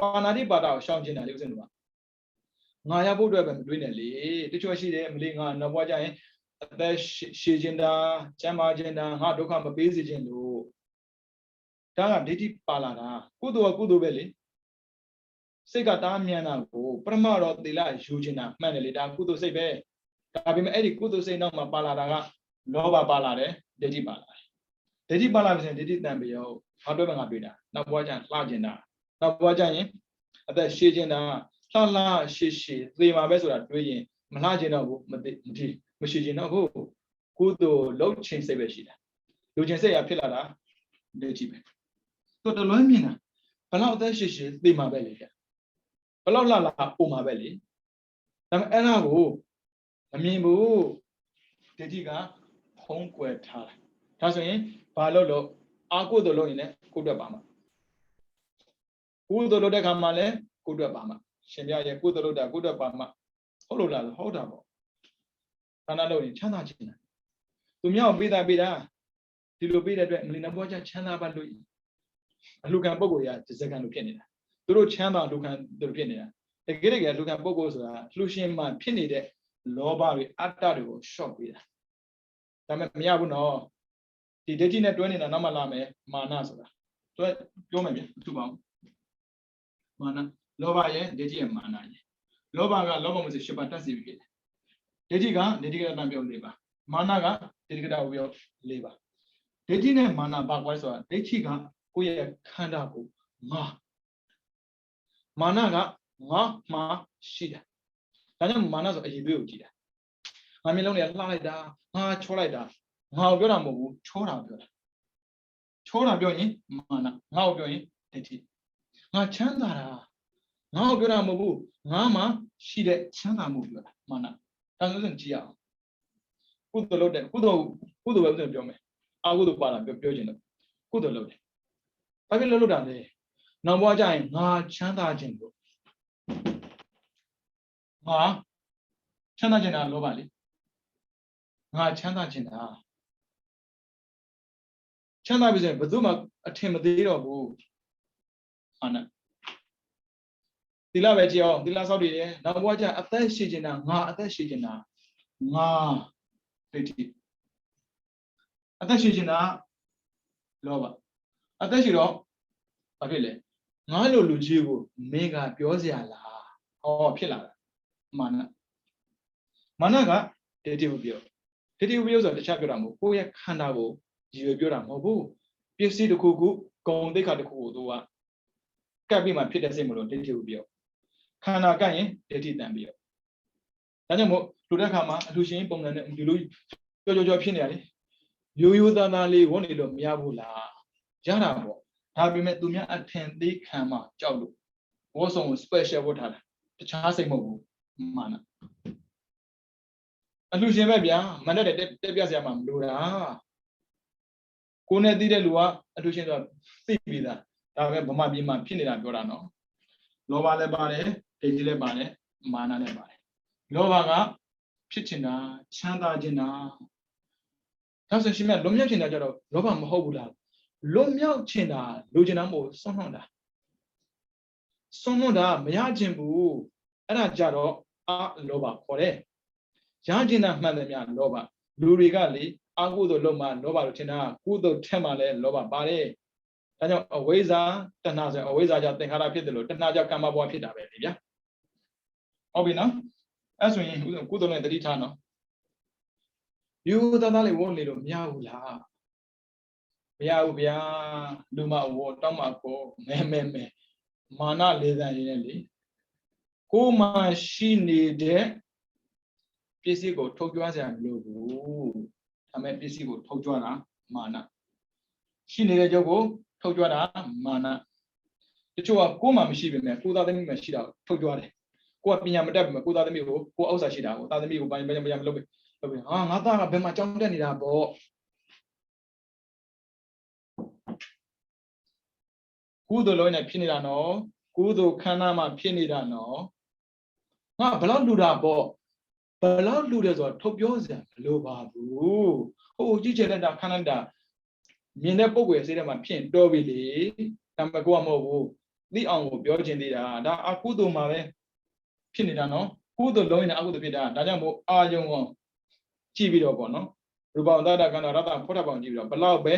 ပါဏာတိပါဒကိုရှောင်ကျင်တာလေဦးဇင်းတို့ကငါရဖို့အတွက်ပဲမတွေးနဲ့လေတချို့ရှိတယ်မလေးငါနောက်ဘွားကြရင်အသက်ရှည်ခြင်းတာကျမ်းမာခြင်းတာငါဒုက္ခမပေးစေခြင်းလို့ဒါကဒိဋ္ဌိပါလာတာကုသိုလ်ကကုသိုလ်ပဲလေစိတ်ကတားမြန်းတာကိုပရမရောသီလယူခြင်းတာမှန်တယ်လေဒါကုသိုလ်စိတ်ပဲ ဒါပေမဲ့အဲ့ဒီကုသိုလ်စိတ်နောက်မှာပါလာတာကလောဘပါလာတယ်ဒိဋ္ဌိပါလာတယ်ဒိဋ္ဌိပါလာပြီဆိုရင်ဒိဋ္ဌိတန်ပြီးတော့ဘာတွေ့မှငါတွေ့တာနောက်ဘဝကျရင်လှကျင်တာနောက်ဘဝကျရင်အသက်ရှည်ကျင်တာလှရှည်ရှည်သေမှာပဲဆိုတာတွေးရင်မလှကျင်တော့ဘူးမရှိကျင်တော့ဘူးကုသိုလ်လုံးချင်းစိတ်ပဲရှိတာလူချင်းစိတ်ရဖြစ်လာတာဒိဋ္ဌိပဲတော်တော်လွမ်းမြင်တာဘလောက်အသက်ရှည်ရှည်သေမှာပဲလေဘလောက်လှအိုမှာပဲလေဒါပေမဲ့အဲ့ဒါကိုမမြင်ဘူးဒိဋ္ဌိကဖုံးကွယ်ထားတာဒါဆိုရင်ဘာလို့အာကုသိုလ်လုပ်ရင်လည်းကိုယ်တွက်ပါမှာကုသိုလ်လုပ်တဲ့ခါမှာလည်းကိုယ်တွက်ပါမှာရှင်ပြရဲ့ကုသိုလ်လုပ်တာကိုယ်တွက်ပါမှာဟုတ်လို့လားဟုတ်တာပေါ့ဒါနလုပ်ရင်ချမ်းသာခြင်းတာသူမြောက်ပေးတာဒီလိုပေးတဲ့အတွက်မလီနာဘောချချမ်းသာပါလို့အလှခံပုဂ္ဂိုလ်ရဒီစက္ကန့်လို့ဖြစ်နေတာသူတို့ချမ်းသာလှခံသူတို့ဖြစ်နေတာတကယ်လှခံပုဂ္ဂိုလ်ဆိုတာလှရှင်မှဖြစ်နေတဲ့လောဘတွေအတ္တတွေကိုရှော့ပေးတာဒါပေမဲ့မရဘူးနော်ဒီဒိဋ္ဌိနဲ့တွဲနေတာနောက်မှလာမယ်မာနဆိုတာတွဲပြောမယ်ဗျသူ့ပါဦးမာနလောဘရဲ့ဒိဋ္ဌိရဲ့မာနရဲ့လောဘကလောဘမစ၈ပါးတတ်စီပြီဒိဋ္ဌိကဒိဋ္ဌိကတန်ပြော၄ပါးမာနကဒိဋ္ဌိကတပြော၄ပါးဒိဋ္ဌိနဲ့မာနပါကွဲဆိုတာဒိဋ္ဌိကကိုယ့်ရဲ့ခန္ဓာကိုငါမာနကငါမှရှိတယ်ဒါကြောင့်မာနဆိုအရေးသွေးကိုကြည့်တာငါမျက်လုံးတွေလှလိုက်တာငါချောလိုက်တာငါ့ကိုပြောတာမဟုတ်ဘူးချောတာပြောတာချောတာပြောရင်မာနငါ့ကိုပြောရင်ဒိဋ္ဌိငါချမ်းသာတာငါ့ကိုပြောတာမဟုတ်ဘူးငါမှရှိတဲ့ချမ်းသာမှုပြောတာမာနဒါဆိုရင်ကြည့်ရအောင်ကုသိုလ်လုပ်တဲ့ကုသိုလ်ပဲဥစဉ်ပြောမယ်အကုသိုလ်ပါလာပြောခြင်းတော့ကုသိုလ်လုပ်တယ်ဘာဖြစ်လို့လုပ်တာလဲနောက်ဘဝကျရင်ငါချမ်းသာခြင်းလို့ငါချမ်းသာခြင်းတာလောဘလေငါချမ်းသာခြင်းတာချမ်းသာပြီဆိုရင်ဘယ်သူမှအထင်မသေးတော့ဘူးအာနသီလပဲကြည့်အောင်သီလစောင့်တည်တယ်နောက်ဘဝကျအသက်ရှိခြင်းတာငါအသက်ရှိခြင်းတာငါဒိဋ္ဌိအသက်ရှိခြင်းတာလောဘအသက်ရှိတော့ဘာဖြစ်လဲငါလိုလူကြီးကိုမင်းကပြောစရာလားဟောဖြစ်လာတာမာနကဒိဋ္ဌိကိုပြောဒိဋ္ဌိကိုပြောဆိုတော့တခြားပြောတာမဟုတ်ကိုယ့်ရဲ့ခန္ဓာကိုရည်ရွယ်ပြောတာမဟုတ်ဘူးပစ္စည်းတစ်ခုခုဂုဏ်သိက္ခာတစ်ခုကိုသူကကပ်ပြီးမှဖြစ်တဲ့စိတ်မလို့ဒိဋ္ဌိကိုပြောခန္ဓာကပ်ရင်ဒိဋ္ဌိတန်ပြီးတော့ဒါကြောင့်မို့လူတဲ့ခါမှာအလှရှင်ပုံစံနဲ့ဒီလိုကြောဖြစ်နေရတယ်ရိုးသားသားလေးဝတ်နေလို့မရဘူးလားရတာပေါ့ဒါပေမဲ့သူများအထင်သေးခံမှကြောက်လို့ဝတ်ဆောင်ကို special ဝတ်ထားတာတခြားစိတ်မဟုတ်ဘူးမာနအလှရှင်ပဲဗျာမနဲ့တက်ပြဆရာမှမလိုတာကိုယ်နဲ့သိတဲ့လူကအလှရှင်ဆိုတာသိပြီးသားဒါပေမဲ့ဗမာပြည်မှာဖြစ်နေတာပြောတာနော်လောဘလည်းပါတယ်ဒိဋ္ဌိလည်းပါတယ်မာနလည်းပါတယ်လောဘကဖြစ်ချင်တာချမ်းသာချင်တာဒါဆိုရှင်မြတ်လွန်မြောက်ချင်တာကြတော့လောဘမဟုတ်ဘူးလားလွန်မြောက်ချင်တာလိုချင်တာမဟုတ်ဆွန့်လွတ်တာမရချင်ဘူးအဲ့ဒါကြတော့လောဘခေါ်တယ်ရချင်တာမှန်တယ်များလောဘလူတွေကလေအကုသိုလ်လုပ်မှလောဘလို့ထင်တာကုသိုလ်ထက်မှလည်းလောဘပါတယ်ဒါကြောင့်အဝိဇ္ဇာတဏှာဆိုအဝိဇ္ဇာကြောင့်သင်္ခါရဖြစ်တယ်လို့တဏှာကြောင့်ကမ္မဘဝဖြစ်တာပဲလေဗျာဟုတ်ပြီနော်အဲ့ဆိုရင်ကုသိုလ်နဲ့တတိထားနော်ယူသားလေးဝတ်နေလို့မရဘူးလားမရဘူးဗျာလူမဝတောင်းမကိုမဲမာနလေးစားရင်းနဲ့လေကိုမှရှိနေတဲ့ပစ္စည်းကိုထုတ်ကြွားစရာမလိုဘူးဒါမဲ့ပစ္စည်းကိုထုတ်ကြွားတာမာနရှိနေတဲ့ကြောက်ကိုထုတ်ကြွားတာမာနတချို့ကကိုမှမရှိပေမဲ့ကိုသားသမီးမှရှိတာထုတ်ကြွားတယ်ကိုကပညာမတတ်ပေမဲ့ကိုသားသမီးကိုကိုအောက်စာရှိတာကိုသားသမီးကိုဘာမလုပ်ပဲငါသားကဘယ်မှာကြောင်းတက်နေတာပေါ့ကုသိုလ်လုံးနဲ့ဖြစ်နေတာနော်ကုသိုလ်ခန္ဓာမှာဖြစ်နေတာနော်ငါဘယ်လောက်လူတာပေါ့ဘယ်လောက်လူတယ်ဆိုတော့ထုတ်ပြောစရာမလိုပါဘူးဟိုကြည့်ချင်တဲ့ခန္ဓာတာမြင်တဲ့ပုံကိုယ်စိတ်ထဲမှာဖြစ်တော်ပြီလေဒါပေမဲ့ကိုကမဟုတ်ဘူးသိအောင်ကိုပြောချင်သေးတာဒါအကုသိုလ်မှာပဲဖြစ်နေတာနော်ကုသိုလ်လုံးနဲ့အကုသိုလ်ဖြစ်တာဒါကြောင့်မို့အာယုံကိုကြည့်ပြီးတော့ပေါ့နော်ရူပံသတ္တကံတော်ရတ္တဖောထပောင်ကြည့်ပြီးတော့ဘလောက်ပဲ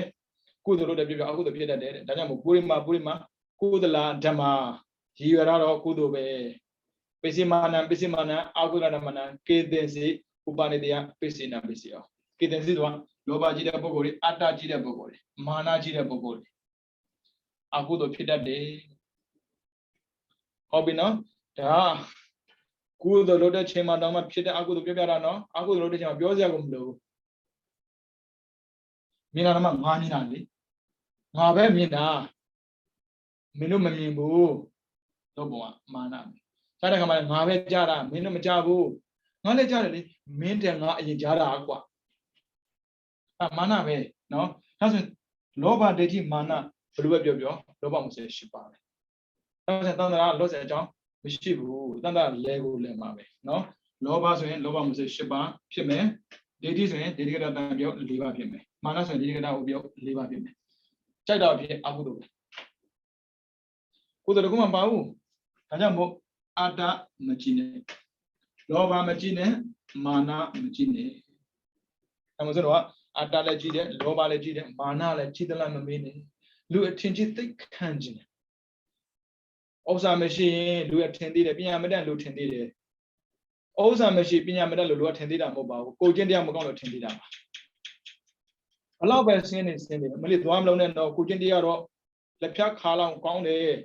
ကုသိုလ်လုပ်တဲ့ပြပြအကုသိုလ်ဖြစ်တတ်တယ်ဒါကြောင့်မို့ပုရိမာကုသလဓမ္မရည်ရွယ်တော့ကုသိုလ်ပဲပစ္စည်းမာနအကုသလဓမ္မနကေသင်္စီ Upanidya Pisina Pisio. Kitanzidwa, Loba Jida Bogori, Ata Jida Bogori, Mana Jida Bogori. Akudo Pita de Hobino, Da Good the Loda Chema Dama Pita Agu Piano, Agu Loda Chema Biozagum. Minama Mani Nandi. Mabe Mina Minumimbu Loboa Mana. Sadakama Mabe Jara, Minum Jabu. Knowledge already maintain a Jara Aqua. Mana way, no? Doesn't Loba Deji Mana, Blubio, Loba Muse Shipa. Doesn't lost a John, Mishibu, Danda Lego Lemabe, no? Loba Swin, Loba Muse Shiba, Pime, Dedis and Dedicata Liva Pime. Manas and Dedicata Ubio, Liva Pime. Check out here, Abu. Kudakuma Bau, Tajamo, Ada Machine. Loba Machine, Mana Machine. Amazon, Ada Legide, Loba Legide, Mana Legidala Mamine, Lu attended the Kanjin. Osa machine, Lu attended a Piamadan Lutendid. Osa machine, Piamadan Lu attended a mobile, Cogendia Mogon attended. Allow by saying it's in the Malituam and no Cogendia, the Piak Hala, Conde.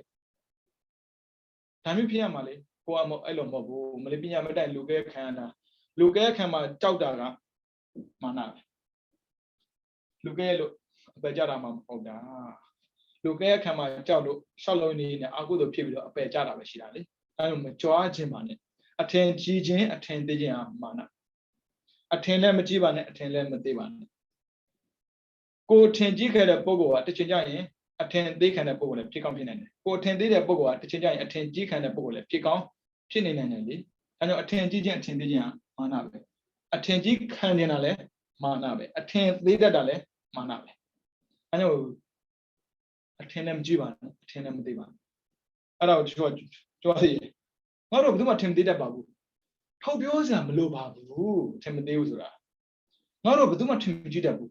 Tami Piamale. Poamo Elomobu, Malipina Medan, Luga Cana, Luga Cama, Chowdaga, Mana. Lugelo, Bejarama, Oda. Luga Cama, Chowdo, Shaloni, Agudo Piblo, Bejara Shirali. I am a charge money. Attend Gijin, attend the Jam Mana. Attend them Jivan, attend them Divan. Go Tenjika the Bogo at the Chijani, attend they can a Bogo, pick on Pinan. Go attend the Bogo at the Chijani, attend Jika and a Bogo, pick on. Chinny, and attend Gigan Tindian, Manabe. Attend Gikanale, Manabe. Attend Lida Dale, Manabe. I know attend them Jivan, attend them Divan. Allow George, not of them attend Dida Babu. How yours am low babu, Timothy. Not of them attend Jidabu.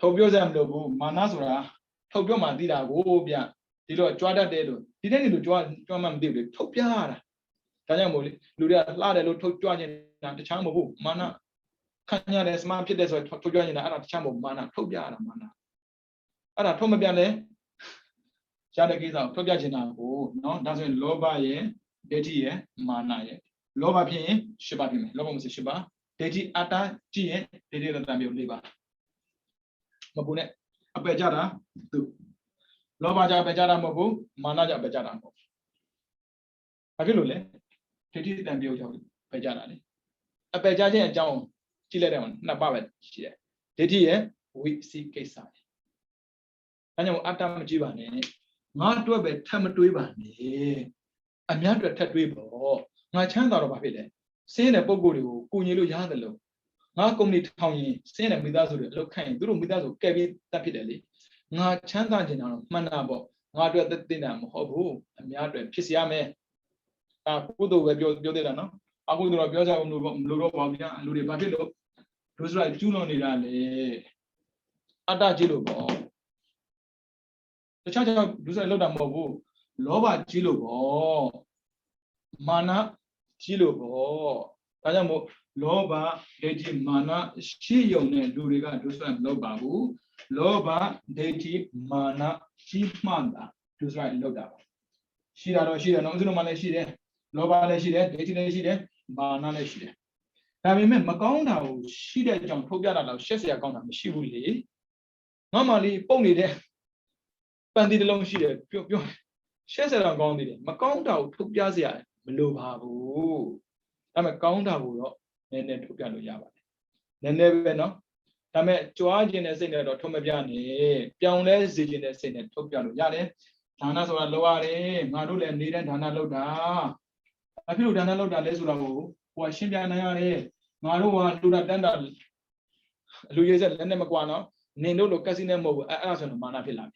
How yours am low, Manazura, how your Madida, Wobia. Dilo Jada Dedo. Didn't you join German David? Topia. Tayamoli, Luria Lada to join the Chambo, Mana. Kanya is my pitas to join in the other Chambo, Mana, Topia, Mana. Ada Tomabiane Jada Giza, Tobiajina, oh, no, doesn't Loba ye, Deji, Mana ye. Loba Pie, Shiba, Lobam Shiba, Deji Ata, G, Dedi the Tamil Liba. Mabune, a Bejada, Lobaja Bejara Mobu, Manaja Bejara Mobu. Avilule, Titi and Bio Bejara. A Bejaja and John, Chileron, Nabavet, Titi, we see Kesai. And you Atam Jivane, not to a bed, Tamatuibane. I'm not a Tatuibo, my chanda of Avile. Send a Bogu, Kunilu Yadalo. Not only Tony, send a Midazu, look kind, do Midazu, Kevin Tapideli. Nga chanda jina manabo nga do the dinner hobu amiado pisiame akudo we biodela no akudo no bioja lo ba bia lu de ba phit lo do so like chu lo nida le atta ji lo bo tcha cha do so like လောက်တာမဟုတ်ဘူးလောဘကြီးလို့ပေါ့မာနကြီးလို့ပေါ့ဒါကြောင့်မို့လောဘဒိဋ္ဌိမာနရှိယုံတဲ့လူတွေကဒုစရိုက်မလုပ်ပါဘူး Loba, Deji, Mana, Shimanda, to write Loda. Shida, no Malaysia, Loba Leshide, Deji Leshide, Mana Leshide. Now remember, Magonda, Shida John Pogada, Shesia Gona, Shivuli. Normally, only there. Bandit along Shida, Shesia Gondi, Magonda, Tupiazia, Lobabu. I'm a Gonda, and then Tupiano Yava. Then never know. Tame George in a sinner or Tomabiani, Pianles in a sinner, Topiano Yane, Tana or Loare, Marul and Nidan Dana Loda. I feel Dana Loda Lesuro, Washington, Marua, Luda Danda, Louisa Lenemaguano, Nino Casino Mo, Asan Manapila.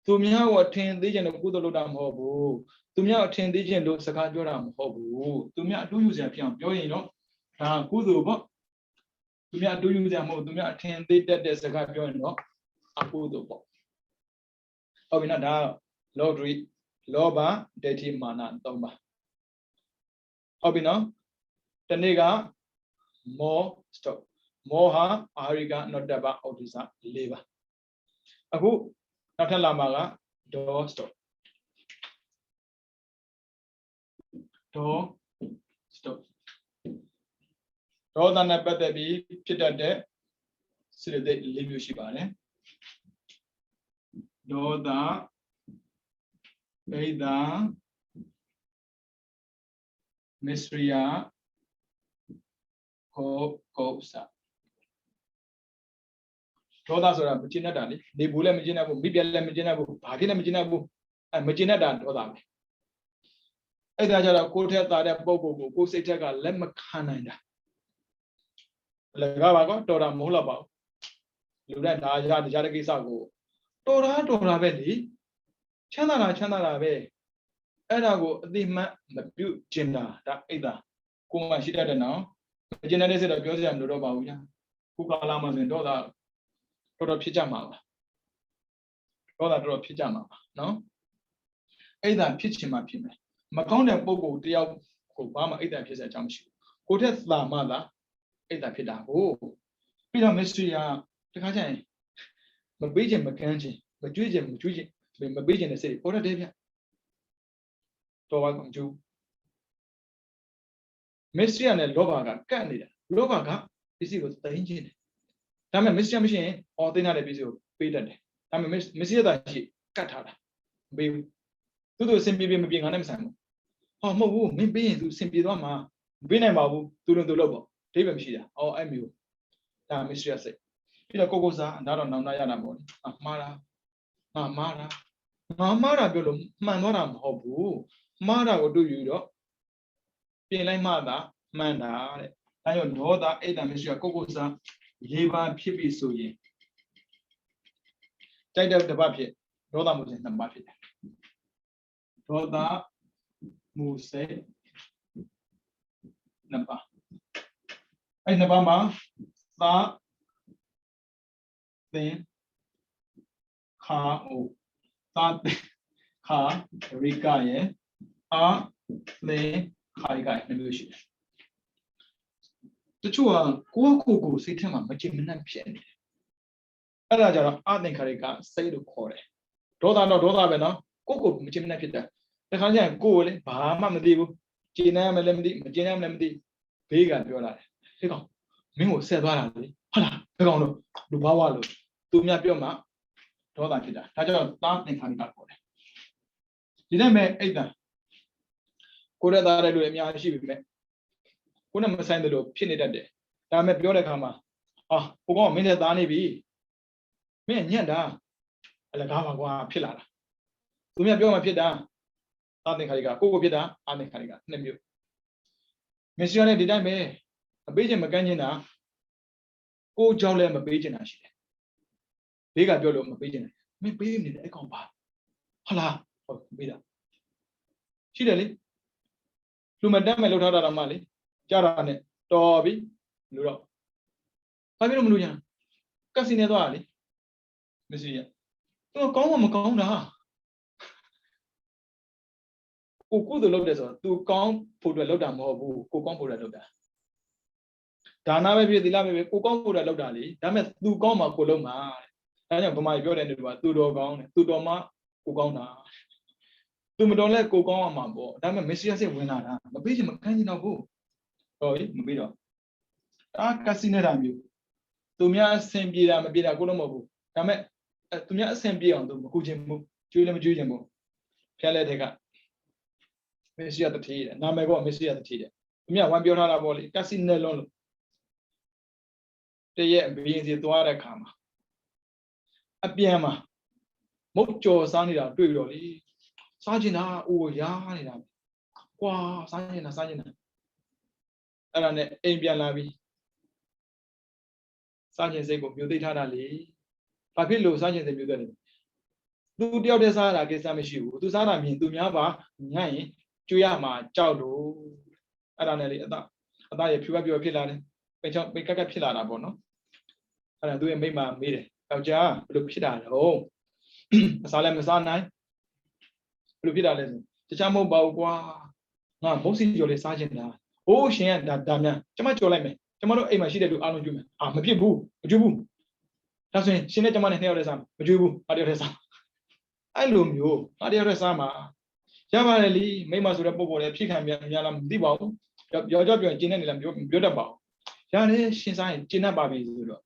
To me, how attend the gen of good Lodam Hobu, to me, attend the gen of Sakajoram Hobu, to me, do use a piano, you know, Kudu. To me, do you them to me attend there's a guy going up? A good book. Oh, we not Lordry, Loba, Detti Mana, Doma. Oh, we know တနေ့ကမော stop မောဟာအာရိကနော့တပါအော်ဒီစာ၄ပါအခုနောက်ထပ်လာမှာကဒေါ stop ဒေါ stop ဒေါသနဲ့ပတ်သက်ပြီးဖြစ်တတ်တဲ့စိတ္တိ၄မျိုးရှိပါတယ်ဒေါသဗိဒာမစ္စရိယကိုစဒေါသဆိုတာမကျင်တတ်တာလေနေဘူးလည်းမကျင်တတ်ဘူးမိပြက်လည်းမကျင်တတ်ဘူးဘာဖြစ်လည်းမကျင်တတ်ဘူးမကျင်တတ်တာဒေါသပဲအဲ့ဒါကြတော့ကိုယ်ထက်သားတဲ့ပုံကိုကိုယ်စိတ်ထက်ကလက်မခံနိုင်တာလည်းကပါကောတော်တာမဟုတ်တော့ပါဘူးလူတဲ့ဒါရတဲ့ကိစ္စကိုတော်တာပဲလေချမ်းသာတာပဲအဲ့ဒါကိုအတိမတ်မပြုတ်ကျင်တာဒါအိတ်တာကိုယ်မှရှိတတ်တဲ့နော်မကျင်တဲ့စိတ်တော့ပြောစရာမလိုတော့ပါဘူးညာခုကာလမှာဆိုရင်တော်တော်ဖြစ်ကြမှာပါတော်တော်ဖြစ်ကြမှာပါနော်အဲ့ဒါဖြစ်ချင်မှဖြစ်မယ်မကောင်းတဲ့ပုံကိုတယောက်ကိုဘာမှအိတ်တာဖြစ်စရာအကြောင်းမရှိဘူးကိုယ်ထက်သာမှသာအိတ်တာဖြစ်တာကိုပြီးတော့မစ္စရီယာတခါကျရင်မပေးခြင်းမကမ်းခြင်းမကြွေးခြင်းမကြွေးခြင်းမပေးခြင်းတဲ့စိတ်ပေါ်တတ်တယ်ဗျတော်ပါကောင်ကျူမစ္စရီယာနဲ့လောဘကကတ်နေတာလောဘကပစ္စည်းကိုတိုင်းခြင်းတယ်ဒါပေမဲ့မစ္စရီယာမရှိရင်အော်သိနေတဲ့ပစ္စည်းကိုပေးတတ်တယ်ဒါပေမဲ့မစ္စရီယာသာရှိကတ်ထားတာမပေးဘူးသူအဆင်ပြေမပြေငါနဲ့မဆိုင်ဘူးဟောမဟုတ်ဘူးမင်းပေးရင်သူအဆင်ပြေသွားမှာမပေးနိုင်ပါဘူးသူတို့လုပ်ပေါ့ဒိဗယ်မရှိတာအော်အဲ့မျိုးဒါမစ္စရီယာစိတ်ပြီးတော့ကိုစားဒါတော့နောင်နာရတာပေါ့မှားတာမှားတာပြောလို့မှန်သွားတာမဟုတ်ဘူးမှားတာကိုတွေ့ယူတော့ပြင်လိုက်မှသာမှန်တာတဲ့ဒါကြောင့်ဒေါသအိတ်တံမရှိကကိုစား၄ပါးဖြစ်ပြီဆိုရင်ကြိုက်တဲ့တစ်ပတ်ဖြစ်ဒေါသမှုစဉ်2ပါးဖြစ်တယ်ဒေါသမှုစဉ်2ပါးအဲ့2ပါးမှာသာသင်ခါအိုသာခါရိကရဲ့အာလေခါရိကရဲ့မျိုးရှိတယ်တချို့ကကိုစိတ်ထဲမှာမချင်မနှံ့ဖြစ်နေတယ်အဲ့ဒါကြတော့အသင်္ခါရိကစိတ်လို့ခေါ်တယ်ဒေါသတော့ဒေါသပဲနော်ကိုမချင်မနှံ့ဖြစ်တယ်တခါကျရင်ကိုလေဘာမှမသိဘူးကျင်နိုင်မလဲမသိမကျင်နိုင်မလဲမသိဘေးကပြောလာတယ်ဟဲ့ကောင်မင်းကိုဆက်သွားတာလေဟုတ်လားဟဲ့ကောင်တို့လူဘာဝလို့သူများပြောမှဒေါသဖြစ်တာဒါကြောင့်သာသင်္ခါရိကခေါ်တယ်ဒီနေ့မဲ့အိတ်တံကိုရသားတဲ့လူတွေအများကြီးရှိပြီမဲ့ကိုနဲ့မဆိုင်တယ်လို့ဖြစ်နေတတ်တယ်ဒါပေမဲ့ပြောတဲ့အခါမှာဟိုကောင်မင်းနဲ့သားနေပြီမင်းညံ့တာအလကားပါကွာဖြစ်လာတာသူများပြောမှဖြစ်တာသာသင်္ခါရိကကိုဖြစ်တာအာသင်္ခါရိက2မျိုးမစ္စရိယနဲ့ဒီတိုင်းပဲမပေးခြင်းမကမ်းခြင်းတာကိုကြောင့်လည်းမပေးခြင်းတာရှိတယ်ဘေးကပြောလို့မပေးခြင်းတာမင်းပေးနေတယ်အကောင်ပါဟုတ်လားဟုတ်ပေးတာရှိတယ်လေလူမတတ်မဲ့လှုပ်ထားတာတော့မှလေကြားတာနဲ့တော်ပြီလို့တော့ဘာဖြစ်လို့မလို့ညာကက်စီနေသွားတာလေမစ္စရိယသူကောင်းမှမကောင်းတာကိုကုသိုလ်လုပ်တယ်ဆိုတော့ तू ကောင်းဖို့အတွက်လုပ်တာမဟုတ်ဘူးကိုကောင်းဖို့အတွက်လုပ်တာဒါနပဲဖြစ်သီလပဲကိုကောင်းဖို့အတွက်လုပ်တာလေဒါပေမဲ့ तू ကောင်းမှကိုလုပ်မှာတဲ့ဒါကြောင့်ဗမာပြောတဲ့နေတူက तू တော်ကောင်းတယ် तू တော်မှကိုကောင်းတာ तू မတော်လဲကိုကောင်းအောင်မှာပေါ့ဒါပေမဲ့မစ္စရိယစိတ်ဝင်လာတာမပေးချင်မခံချင်တော့ဘူးတော်ပြီမပေးတော့ကက်စီနေတာမျိုးသူများအဆင်ပြေတာမပြေတာကိုလုံးမဟုတ်ဘူးဒါပေမဲ့သူများအဆင်ပြေအောင် तू မကူချင်ဘူးကျွေးလည်းမကျွေးချင်ဘူးဖျက်လက်တဲ့ကမစ္စရိယတတိတဲ့နာမည်ကမစ္စရိယတတိတဲ့သူများဝမ်းပြောထားတာပေါ့လေကက်စီနယ်လုံးလို့တရက်ဘင်းစီသွားတဲ့ခါမှာအပြန်မှာမုတ်ကြော်စားနေတာတွေ့ပြီးတော့လေစားချင်တာအိုးရားနေတာကွာစားချင်တာအဲ့ဒါနဲ့အိမ်ပြန်လာပြီးစားချင်စိတ်ကိုမြူသိထားတာလေဘာဖြစ်လို့စားချင်စိတ်မြူသိတယ်သူတယောက်တည်းစားတာကိစ္စမရှိဘူးသူစားတာမြင်သူများပါညံ့ရင်ကျွေးရမှာကြောက်လို့အဲ့ဒါနဲ့လေအသားရဖြူဖြူဖြစ်လာတယ်ပိတ်ကက်ဖြစ်လာတာပေါ့နော်အဲ့ဒါသူရဲ့မိမမေးတယ်ယောက်ျားဘယ်လိုဖြစ်တာလဲအစားလည်းမစားနိုင်ဘယ်လိုဖြစ်တာလဲဆိုတခြားမဟုတ်ပါဘူးကွာငါမုတ်စီကျော်လေးစားချင်တာ အိုးရှင်ကဒါများကျွန်မကြော်လိုက်မယ်ကျွန်မတို့အိမ်မှာရှိတဲ့လူအားလုံးကြွမယ်မဖြစ်ဘူးမကြွဘူးဒါဆိုရင်ရှင်နဲ့ကျွန်မနဲ့2 ယောက်တည်းစားမကြွဘူးငါတယောက်တည်းစားအဲ့လိုမျိုးငါတယောက်တည်းစားမှာရပါတယ်လीမိမဆိုတဲ့ပုံပေါ်လည်းဖြစ်ခံများလားမသိပါဘူးပြောကြပြောရင်ကျင်းနေတယ်လားပြောတတ်ပါဘူးရတယ်ရှင်စားရင်ကျင်းတတ်ပါပြီဆိုတော့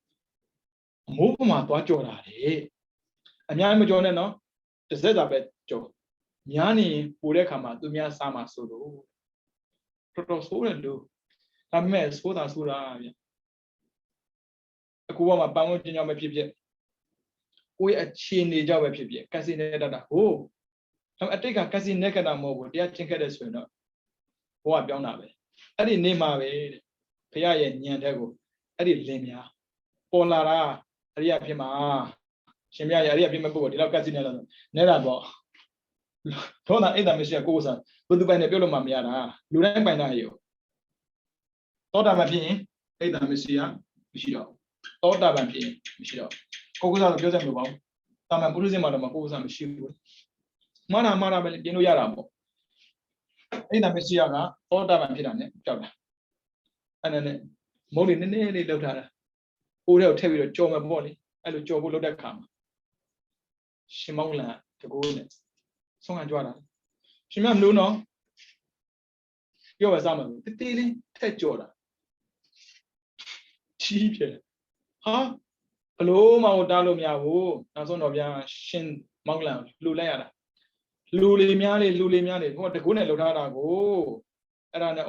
မိုးပေါ်မှာသွားကြော်တာလေအများကြီးမကြော်နဲ့နော်တစ်စက်သာပဲကြော်များနေပိုတဲ့ခါမှာသူများစားမှာဆိုလို့တော်တော်ဆိုးတယ်လို့ဒါပေမဲ့ဆိုးတာဗျအခုကမှပန်းဝန်းကျင်ကြောင့်ပဲဖြစ်ဖြစ်ကိုယ့်ရဲ့အခြေအနေကြောင့်ပဲဖြစ်ဖြစ်ကက်စီနဲ့တတ်တာဟိုအတိတ်ကကက်စီနဲ့ကတာမဟုတ်ဘူးတရားချင်းခဲ့တဲ့ဆိုရင်တော့ဘဝပြောင်းတာပဲအဲ့ဒီနေမှာပဲတဲ့ဘုရားရဲ့ညံတဲ့ကိုအဲ့ဒီလင်များပေါ်လာတာအရိယာဖြစ်မှာရှင်မြတ်ရဲ့အရိယာဖြစ်မဲ့ပုဂ္ဂိုလ်ဒီလောက်ကက်စီနဲ့လာနေတာပေါ့တော့တာအိတ်တာမရှိကိုယ်စားဘုသူပိုင်နဲ့ပြောလို့မှမရတာလူတိုင်းပိုင်တာရောသောတာပန်ဖြစ်ရင်အိတ်တာမရှိတော့သောတာပန်ဖြစ်ရင်မရှိတော့ကိုယ်စားတော့ပြောစရာမလိုပါဘူးတာမန်ပုရိသေမှာတော့ကိုယ်စားမရှိဘူးမှားတာပဲပြင်လို့ရတာပေါ့အိတ်တာမရှိကသောတာပန်ဖြစ်တာ ਨੇ ကြောက်တာအဲ့နဲ့မုတ်လေးနည်းနည်းလေးလောက်ထားတာအိုးထဲကိုထည့်ပြီးတော့ကြော်မယ်ပေါ့လေအဲ့လိုကြော်ဖို့လုပ်တဲ့ခါမှာရှင်မောင်လန်တကူနဲ့ဆုံးခံကြွတာရှင်မမလို့နော်ပြောပဲစားမှာတေးလေးထက်ကြော်တာချီးပြဟာဘလို့မှတားလို့မရဘူးနောက်ဆုံးတော့ဗျာရှင်မောင်လန်လှူလိုက်ရတာလူလေးများလေဟိုတကူနဲ့လှုပ်ထားတာကိုအဲ့ဒါနဲ့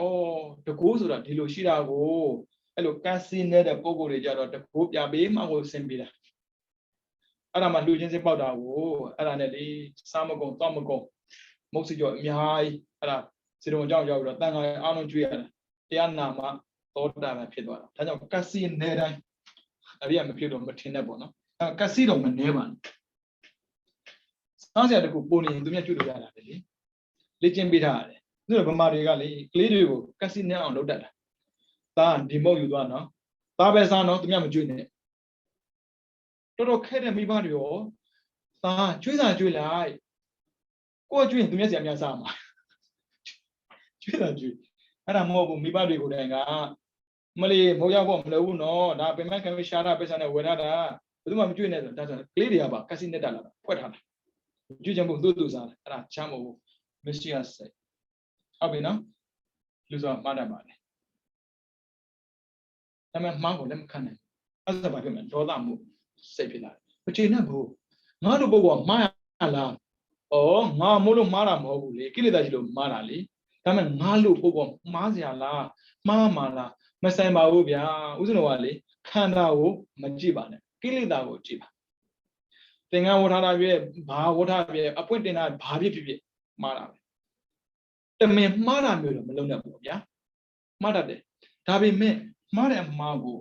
တကူဆိုတာဒီလိုရှိတာကိုအဲ့လိုကက်စီနေတဲ့ပုံကိုယ်တွေကြတော့တကူပြပေးမှကိုဆင်ပေးတာအဲ့ဒါမှလူချင်းစပေါက်တာကိုအဲ့ဒါနဲ့လေစားမကုန်တော့မကုန်မုတ်စီကြောအများကြီးအဲ့ဒါစီတုံကြောင့်ရောက်ပြီးတော့တန်ခါအားလုံးကျွေးရတာတရားနာမှာသောတာပန်ဖြစ်သွားတာဒါကြောင့်ကက်စီနေတိုင်းအရိယာမဖြစ်တော့မထင်နဲ့ပေါ့နော်ကက်စီတော့မနေပါနဲ့စားစရာတခုပုံနေရင်သူများကျွတ်လို့ရတာလေ့ကျင့်ပေးထားရတယ်သူတို့ဗမာတွေကလေကလေးတွေကိုကက်စီနဲ့အောင်လုပ်တတ်တာသားဒီမုတ်ယူသွားနော်သားပဲစားနော်သူများမကျွတ်နဲ့တော်တော်ခဲတဲ့မိဘတွေရောသားကျွေးလိုက်ကိုယ်ကျွေးရင်သူမျက်စရာများစားမှာကျွေးအဲ့ဒါမဟုတ်ဘူးမိဘတွေကိုတိုင်ကမလေးမဟုတ်ရောက်ဖို့မလုပ်ဘူးနော်ဒါပင်မခံရှာတာပိဿနဲ့ဝယ်ထားတာဘယ်သူမှမကျွေးနဲ့ဆိုဒါဆိုကလေးတွေကပါကက်စီနဲ့တက်လာတာဖွက်ထားတာကျွေးချင်ဖို့သူ့စားတယ်အဲ့ဒါချမ်းမဟုတ်ဘူးမရှိရစိတ်ဟုတ်ပြီနော်လူစားမှားတတ်ပါလေဒါပေမဲ့မှားကိုလည်းမခံနိုင်အဲ့ဒါဘာဖြစ်မလဲဒေါသမှုစိတ်ဖြစ်လာတယ်မချေနဲ့ဘူးငါတို့ပုဂ္ဂိုလ်ကမှားရလားငါမို့လို့မှားတာမဟုတ်ဘူးလေကိလေသာရှိလို့မှားတာလေဒါပေမဲ့ငါလို့ပုဂ္ဂိုလ်မှားစရာလားမှားမှာလားမဆိုင်ပါဘူးဗျာဥစဉ်တော်ကလေခန္ဓာကိုမကြည့်ပါနဲ့ကိလေသာကိုကြည့်ပါသင်္ကန်းဝဋ္ဌာတာပြည့်ဘာဝဋ္ဌာပြည့်အပွင့်တင်တာဘာဖြစ်မှားတာပဲတမင်မှားတာမျိုးတော့မလုံးနဲ့ပေါ့ဗျာမှားတတ်တယ်ဒါပေမဲ့မှားတဲ့အမှားကို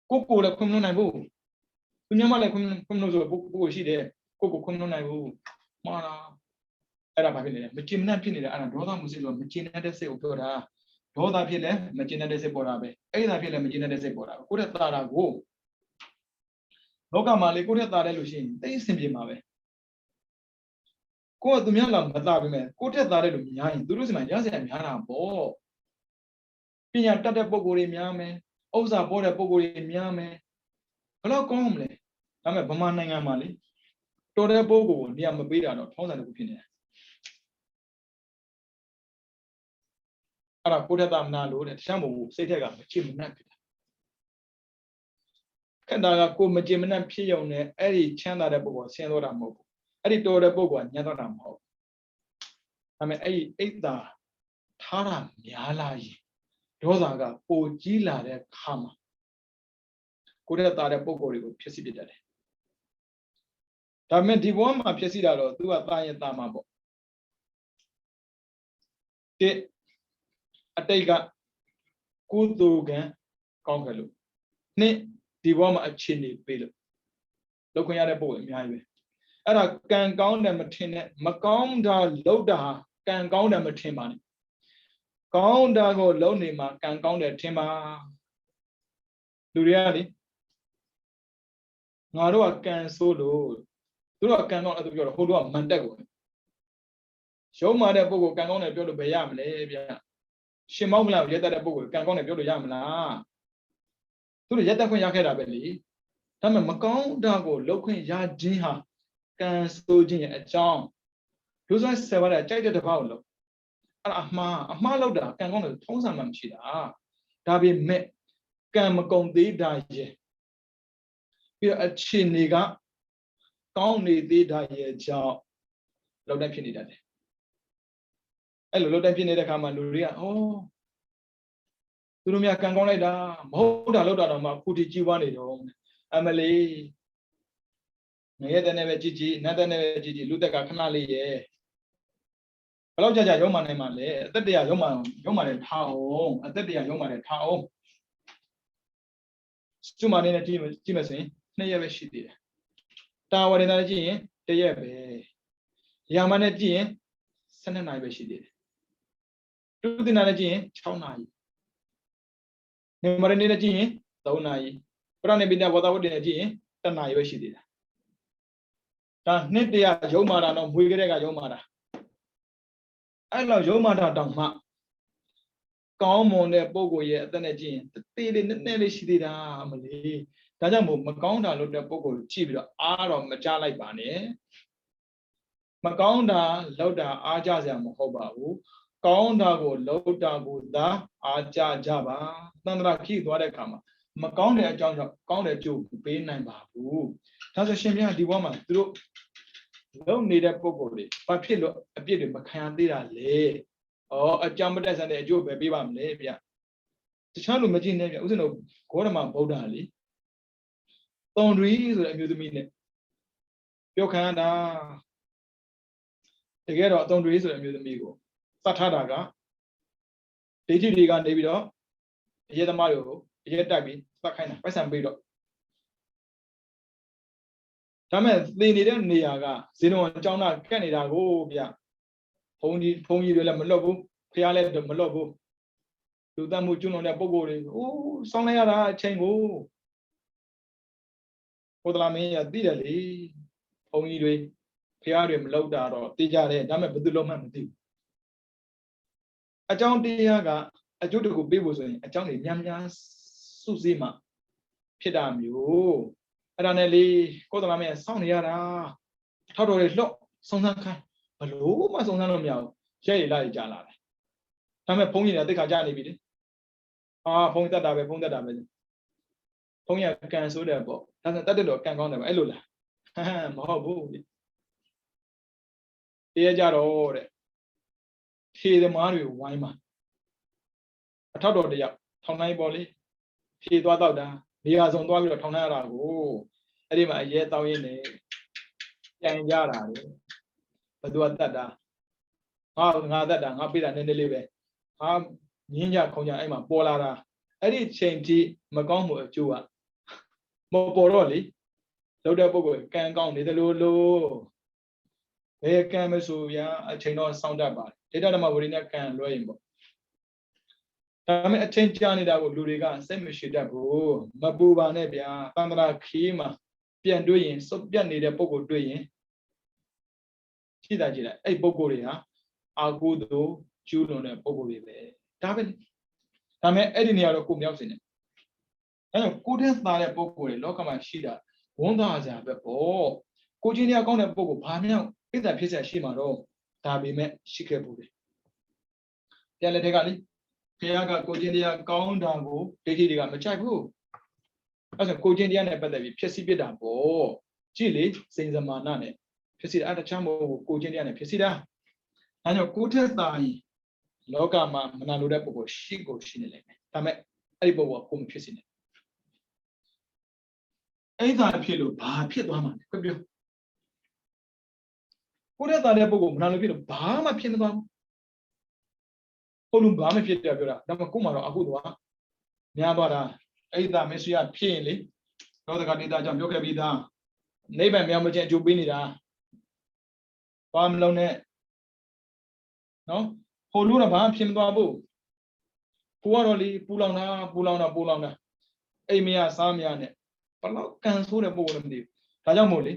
ကိုလည်းခွင့်မလို့နိုင်ဘူးသူများမလည်းခွင့်မလို့ဆိုကိုရှိတယ်ကိုခွင့်မလို့နိုင်ဘူးမှားတာအဲ့ဒါဘာဖြစ်လဲမကျင်မနှံ့ဖြစ်နေတာအဲ့ဒါဒေါသမှုစိတ်ဆိုမကျင်တဲ့စိတ်ကိုပြောတာဒေါသဖြစ်လဲမကျင်တဲ့စိတ်ပေါ်တာပဲအဲ့ဒါဖြစ်လဲမကျင်တဲ့စိတ်ပေါ်တာကိုယ့်ရဲ့တာတာကိုလောကမှာလေကိုယ့်ရဲ့တာတဲ့လို့ရှိရင်သိအဆင်ပြေမှာပဲကိုယ်ကသူများလာမတာပြီမဲ့ကိုယ့်ထက်သားတဲ့လူများရင်သူတို့စီမှာရစရာများတာပေါ့ပညာတတ်တဲ့ပုံကိုယ်တွေများမယ်ဥစ္စာပေါ်တဲ့ပုံကိုယ်တွေများမယ်ဘယ်တော့ကောင်းမလဲဒါပေမဲ့ဗမာနိုင်ငံမှာလေတော်တဲ့ပုံကိုယ်နေရာမပေးတာတော့ထောင်းဆိုင်တစ်ခုဖြစ်နေတယ်အဲ့ဒါကိုယ့်ထက်သားမနာလို့တဲ့တခြားမဟုတ်ဘူးစိတ်ထက်ကမချစ်မနှံ့ဖြစ်တာခန္ဓာကကိုယ်မချစ်မနှံ့ဖြစ်ရုံနဲ့အဲ့ဒီချမ်းသာတဲ့ပုံကိုဆင်းသွားတာမဟုတ်ဘူးအဲ့ဒီတော်တဲ့ပုဂ္ဂိုလ်ကညံ့တော့တာမဟုတ်ဒါပေမဲ့အဲ့ဒီအိတ်သာထားတာများလာရင်ဒေါသကပိုကြီးလာတဲ့ခါမှာကိုယ်ရဲ့သားတဲ့ပုဂ္ဂိုလ်တွေကိုဖြစ်စီပြတတ်တယ်ဒါပေမဲ့ဒီဘဝမှာဖြစ်စီတာတော့သူကသားရင်သားမှာပေါ့အတိတ်ကကုသိုလ်ကံကောင်းခဲ့လို့နှစ်ဒီဘဝမှာအခြေအနေပေးလို့လောက်ခွင့်ရတဲ့ပုဂ္ဂိုလ်အများကြီးပဲအဲ့ဒါကံကောင်းတယ်မထင်နဲ့မကောင်းတာလုပ်တာကံကောင်းတယ်မထင်ပါနဲ့ကောင်းတာကိုလုပ်နေမှာကံကောင်းတယ်ထင်ပါလူတွေကလေငါတို့ကကံဆိုးလို့သူတို့ကကံကောင်းတယ်သူပြောတော့ဟိုတို့ကမန်တက်ကိုရုံးမာတဲ့ပုဂ္ဂိုလ်ကံကောင်းတယ်ပြောလို့ဘယ်ရမလဲဗျ ရှင်မောင်းမလားရက်တဲ့ပုဂ္ဂိုလ်ကံကောင်းတယ်ပြောလို့ရမလားသူတို့ရက်တဲ့ခွင့်ရခဲ့တာပဲလေဒါပေမဲ့မကောင်းတာကိုလောက်ခွင့်ရခြင်းဟာကံဆိုခြင်းရဲ့အကြောင်းဒုစရဆယ်ပါးတဲ့ကြိုက်တဲ့တစ်ပါးကိုလို့အဲ့အမှားလောက်တာကံကောင်းတယ်ထုံးစံမှမရှိတာဒါပေမဲ့ကံမကုန်သေးတာရဲ့ပြီးတော့အခြေအနေကကောင်းနေသေးတာရဲ့ကြောင့်လောက်တိုင်းဖြစ်နေတတ်တယ်အဲ့လိုလောက်တိုင်းဖြစ်နေတဲ့အခါမှာလူတွေကသူတို့များကံကောင်းလိုက်တာမဟုတ်တာလောက်တာတော့မှခုထိကြီးပွားနေတော့အမလီငရဲတဲ့နဲ့ပဲကြည်ကြည်နတ်တဲ့နဲ့ပဲကြည်ကြည်လူတက်ကခဏလေးရဲ့ဘယ်လောက်ကြာရုံမှနိုင်မှလဲအသက်တရာရုံမှလည်းထားအောင်အသက်တရာရုံမှလည်းထားအောင်ကျွမ်းမနေနဲ့ကြည့်မယ်ဆိုရင်2ရက်ပဲရှိသေးတယ်တာဝရဏနဲ့ကြည့်ရင်1ရက်ပဲရာမနဲ့ကြည့်ရင်12နာရီပဲရှိသေးတယ်တုတိနာနဲ့ကြည့်ရင်6နာရီနေမရနေနဲ့ကြည့်ရင်3နာရီပရဏိပိတဝတ္တဝတ္တိနဲ့ကြည့်ရင်1နာရီပဲရှိသေးတယ်ဒါနှစ်တရာရုံမာတာတော့မွေကြတဲ့ကရုံမာတာအဲ့လောက်ရုံမာတာတောင်မှကောင်းမွန်တဲ့ပုဂ္ဂိုလ်ရဲ့အသက်နဲ့ကြည့်ရင်တေးလေးနည်းနည်းလေးရှိသေးတာမလေးဒါကြောင့်မို့မကောင်းတာလုပ်တဲ့ပုဂ္ဂိုလ်ကြည့်ပြီးတော့အားတော့မကြားလိုက်ပါနဲ့မကောင်းတာလုပ်တာအားကြစရာမဟုတ်ပါဘူးကောင်းတာကိုလုပ်တာကိုသာအားကြကြပါသန္တရာခိသွားတဲ့အခါမှာမကောင်းတဲ့အကြောင်းကြောင့်ကောင်းတဲ့ကျိုးပေးနိုင်ပါဘူးဒါဆိုရှင်ပြန်ဒီဘဝမှာသူတို့လုံနေတဲ့ပုဂ္ဂိုလ်တွေဘာဖြစ်လို့အပြစ်တွေမခံရသေးတာလဲအကြောင်းမတက်ဆန်တဲ့အကျိုးပဲပေးပါမလဲဗျတခြားလူမကြည့်နဲ့ဗျဥစဉ်တို့ဂေါရမဗုဒ္ဓလေတုံရီဆိုတဲ့အမျိုးသမီးနဲ့ပြောခံရတာတကယ်တော့တုံရီဆိုတဲ့အမျိုးသမီးကိုသတ်ထားတာကဒိဋ္ဌိတွေကနေပြီးတော့အရေးသမားတွေကိုအရေးတိုက်ပြီးသတ်ခိုင်းတာပိုက်ဆံပေးတော့ဒါမဲ့သင်နေတဲ့နေရာကဇေနဝန်ကျောင်းသားကက်နေတာကိုဗျဘုန်းကြီးတွေလည်းမလွတ်ဘူးဖះလည်းမလွတ်ဘူးလူသတ်မှုကျွလွန်တဲ့ပုံကိုယ်တွေစောင်းလိုက်ရတာအချိန်ကိုဘုဒ္ဓလာမင်းရသိတယ်လေဘုန်းကြီးတွေဖះတွေမလွတ်တာတော့သိကြတယ်ဒါမဲ့ဘယ်သူလုံးမှမသိဘူးအကြောင်းတရားကအကျိုးတကူပေးဖို့ဆိုရင်အကြောင်းတွေများများစုစည်းမှဖြစ်တာမျိုးအဲ့ဒါနဲ့လေကိုယ်တော်မင်းစောင့်နေရတာထောက်တော်တွေလှော့စုံစမ်းခိုင်းဘလို့မှစုံစမ်းလို့မရဘူးရဲရည်လာကြလာတယ်ဒါပေမဲ့ဘုန်းကြီးတွေတိတ်ခါကြနေပြီလေဘုန်းကြီးတတ်တာပဲဘုန်းတတ်တာပဲဘုန်းကြီးကကန်ဆိုးတယ်ပေါ့ဒါဆိုတတ်တယ်တော့ကန်ကောင်းတယ်ပဲအဲ့လိုလားမဟုတ်ဘူးတရားကြတော့တဲ့ဖြေသမားတွေဝိုင်းမှာအထောက်တော်တယောက်ထောင်နိုင်ပေါ်လေဖြေသွားတော့တာနေရာစုံသွားပြီးတော့ထောင်နိုင်ရတာကိုအဲ့ဒီမှာအရဲတောင်းရင်းနေပြန်ကြတာလေဘသူကတတ်တာငါတတ်တာငါပေးတာနည်းနည်းလေးပဲငင်းကြခုံကြအဲ့မှာပေါ်လာတာအဲ့ဒီချိန်ထိမကောင်းမှုအကျိုးကမပေါ်တော့လေလောက်တဲ့ပုဂ္ဂိုလ်ကံကောင်းနေတယ်လို့ဘယ်ကံမဆိုဗျာအချိန်တော့စောင့်တတ်ပါတယ်ဒိဋ္ဌဓမ္မဝိရိယကံလွှဲရင်ပေါ့ဒါပေမဲ့အချိန်ကြာနေတာကိုလူတွေကစိတ်မရှိတတ်ဘူးမပူပါနဲ့ဗျာသန္တရာခီးမှာပြန်တွေ့ရင်စုပ်ပြတ်နေတဲ့ပုဂ္ဂိုလ်တွေ့ရင်ကြည့်လိုက်အဲ့ပုဂ္ဂိုလ်တွေဟာအာဟုသောကျူးလွန်တဲ့ပုဂ္ဂိုလ်တွေပဲဒါပဲဒါမဲ့အဲ့ဒီနေရာတော့ကိုမြောက်စင်တယ်အဲ့တော့ကိုတဲ့သားတဲ့ပုဂ္ဂိုလ်တွေလောကမှာရှိတာဝန်သားစရာပဲပေါ့ကိုချင်းတရားကောင်းတဲ့ပုဂ္ဂိုလ်ဘာမြောက်ပြည့်စုံဖြစ်ဆက်ရှိမှာတော့ဒါပေမဲ့ရှိခဲ့ဘူးလေပြန်လက်ထက်ကလေဘုရားကကိုချင်းတရားကောင်းတာကိုဒိဋ္ဌိတွေကမကြိုက်ဘူးအဲ့ဒါကိုချင်းတရားနဲ့ပတ်သက်ပြီးဖြစ်စီပြစ်တာပေါ့ကြည့်လေစိန်စမာနနဲ့ဖြစ်စီတာတခြားမဟုတ်ကိုချင်းတရားနဲ့ဖြစ်စီတာအဲကြောင့်ကိုထက်သားရင်လောကမှာမနာလိုတဲ့ပုဂ္ဂိုလ်ရှိကိုရှိနေလိမ့်မယ်ဒါမဲ့အဲ့ဒီပုဂ္ဂိုလ်ကကိုမဖြစ်စီနဲ့အဲ့ဒါဖြစ်လို့ဘာဖြစ်သွားမှာလဲပြောကိုထက်သားတဲ့ပုဂ္ဂိုလ်မနာလိုဖြစ်လို့ဘာမှဖြစ်မသွားဘူးဟုတ်လို့ဘာမှဖြစ်တယ်ပြောတာဒါမှကိုမှတော့အခုတော့များသွားတာအဲ့ဒါမစ္စရိယဖြစ်ရင်လေလောကဒေတာကြောင့်ပြောခဲ့ပြီးသားနိဗ္ဗာန်မြောက်မခြင်းအကျိုးပေးနေတာဘာမလုံးနဲ့နော်ဟိုလို့တော့ဘာဖြစ်မသွားဘူးကိုကတော့လေပူလောင်တာအိမ်မရစားမရနဲ့ဘလောက်ကန်ဆိုးတဲ့ပုံကိုလည်းမသိဘူးဒါကြောင့်မို့လေ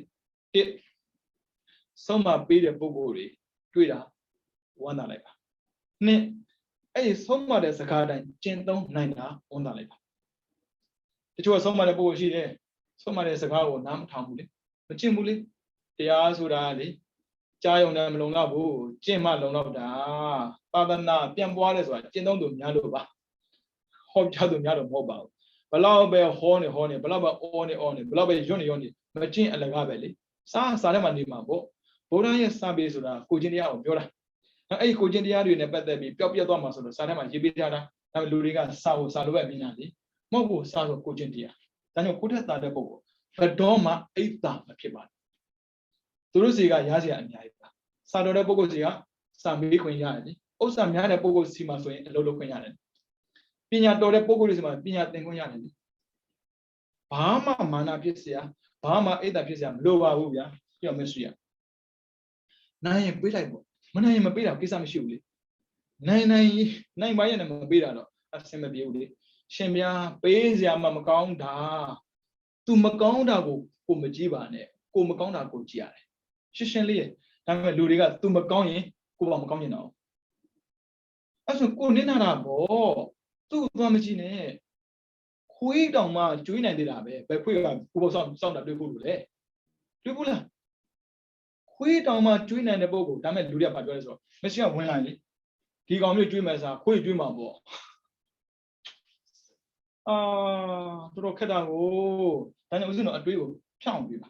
ဆုံးမပေးတဲ့ပုံကိုတွေတွေ့တာဝမ်းသာလိုက်ပါနှစ်哎，送马的是卡的，见到奶奶问到来吧？这就送马的不是的，送马的是卡我拿不汤不的，不进不的，第二说的的，家用的弄那不，见嘛弄那不的，把那变化的说，见到都伢都吧，好家都伢都冇吧，不老被好呢好呢，不老被恶呢恶呢，不老被用呢用呢，没进那个呗哩，啥的问题嘛不，不然也啥别说的，估计你也不表了。哎，估计你也对呢，不得比表多嘛说的，啥的嘛，一边家的，那么路里个啥路外面那里，冇不啥个估计的呀，但是估计大的不过，不多嘛，哎大嘛偏吧，都是一个也是安排的，啥的不过是个啥没困难的，我啥没的不过是嘛，所以老困难的，别人多的不过是嘛，别人等困难的，爸妈嘛那偏是呀，爸妈哎大偏是呀，老娃屋呀，要没事呀，那也不来不。mana yang mabira kisa masih uli, nai bayar nama mabira lo, asal mabira uli, sembia pezi ama macau dah, tu macau dah ko majiba ne, ko macau dah ko cia ne, sisen liye, tapi luriga tu macau ni, ko ba macau ni nao, asal ko ni nara bo, tu maji ne, kui dong ma cuy nanti dah be, kui ka ko sound dah dulu lah. ခွေးတောင်မှကျွေးနိုင်တဲ့ပုံကိုဒါမဲ့လူတွေကပြောလဲဆိုတော့မရှိကဝင်လာလေဒီကောင်မျိုးကျွေးမယ်စားခွေးကျွေးမှာပေါ့အာတော်တော်ခက်တာကိုဒါကြောင့်ဦးဇင်းတို့အတွေးကိုဖြောင်းပြပါ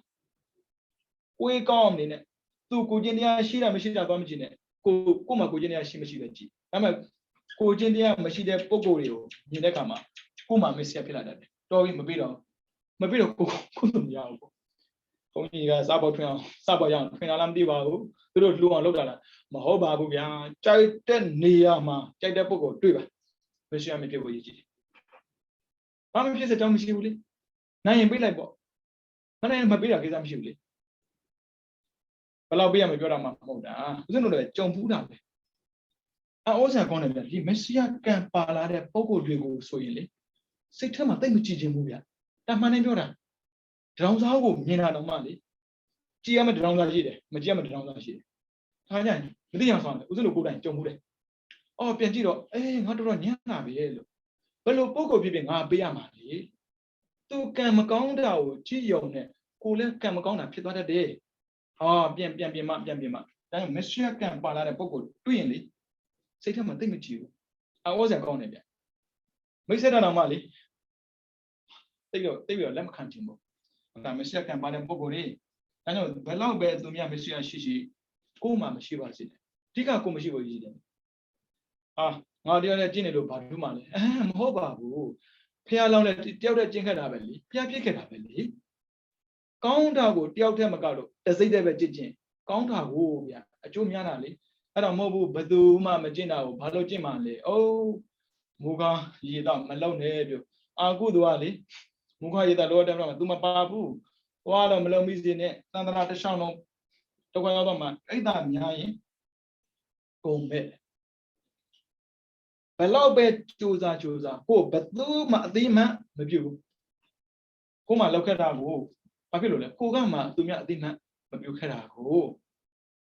ခွေးကောင်းအနေနဲ့သူကိုချင်းတရားရှိတာမရှိတာသွားမကြည့်နဲ့ကိုမှကိုချင်းတရားရှိမရှိပဲကြည့်ဒါမဲ့ကိုချင်းတရားမရှိတဲ့ပုံကိုတွေကိုမြင်တဲ့အခါမှာကိုမှမစ္စရဖြစ်လာတတ်တယ်တော်ပြီမပြီးတော့ကိုမရဘူးဘုန်းကြီးကစားပေါထွင်အောင်စားပေါရအောင်ထွင်လာလားမသိပါဘူးသူတို့လှူအောင်လုပ်တာလားမဟုတ်ပါဘူးဗျာကြိုက်တဲ့နေရာမှာကြိုက်တဲ့ပုဂ္ဂိုလ်တွေ့ပါမရှိရမဖြစ်ဘူးရည်ကြည်ဘာမှဖြစ်စတောင်းမရှိဘူးလေနိုင်ရင်ပြေးလိုက်ပေါ့မနိုင်ရင်မပြေးတာကိစ္စမရှိဘူးလေဘယ်လောက်ပြေးရမပြောတာမှမဟုတ်တာဦးဇင်းတို့လည်းကြုံဘူးတာပဲအော်ဆန်ကောင်းတယ်ဗျာဒီမက်ဆီယာကန်ပါလာတဲ့ပုဂ္ဂိုလ်တွေကိုဆိုရင်လေစိတ်ထဲမှာတိတ်မကြည်ချင်ဘူးဗျာတာမှန်တယ်ပြောတာဒရောင်စားကိုမြင်တာတော့မှလေကြည်ရမယ်ဒရောင်စားရှိတယ်မကြည်ရမယ်ဒရောင်စားရှိတယ်ဒါကြရင်မသိအောင်ဆောင်တယ်ဦးဇင်းတို့ကိုယ်တိုင်ကြုံဘူးတယ်အော်ပြန်ကြည့်တော့ငါတော်တော်ညံ့လာပြီလို့ဘယ်လိုပုံကိုဖြစ်ဖြစ်ငါပေးရမှာလေသူကံမကောင်းတာကိုကြည့်ရုံနဲ့ကိုလည်းကံမကောင်းတာဖြစ်သွားတတ်တယ်ဟာပြန်မှဒါကြောင့်မက်ဆီယာကန်ပါလာတဲ့ပုံကိုတွေ့ရင်လေစိတ်ထဲမှာတိတ်မကြည့်ဘူးအော်ဆန်ကောင်းတယ်ဗျမိတ်ဆက်တာတော့မှလေတိတ်တော့လက်မခံချင်ဘူးဒါမက်ဆီယာကန်ပါတဲ့ပုံကိုလေဒါကြောင့်ဘယ်လောက်ပဲသူများမက်ဆီယာရှိကိုမှမရှိပါစေနဲ့အဓိကကိုမရှိဘူးကြီးတယ်ငါတရားနဲ့ကျင့်နေလို့ဘာလို့မှလဲမဟုတ်ပါဘူးဖះလောင်းနဲ့တယောက်တည်းကျင့်ခဲ့တာပဲလေဖះပြစ်ခဲ့တာပဲလေကောင်းတာကိုတယောက်တည်းမကတော့တစိမ့်တည်းပဲကျင့်ကောင်းတာကိုဗျအကျိုးများတာလေအဲ့တော့မဟုတ်ဘူးဘယ်သူမှမကျင့်တာကိုဘာလို့ကျင့်မှလဲမူကားရေတော့မလုံနဲ့ပြုအာကုသူကလေမူကားရေတော့လောတယ်တော့ तू မပါဘူးဟွာတော့မလုံမိစေနဲ့သန္တနာတစ်ချောင်းလုံးတော့ကတော့မှအဲ့ဒါများရင်ကုန်ပဲဘယ်လောက်ပဲကြိုးစားကိုဘယ်သူမှအသိမှမပြုဘူးကိုမှလောက်ခဲ့တာကိုဘာဖြစ်လို့လဲကိုကမှသူများအသိမှမပြုခဲ့တာကို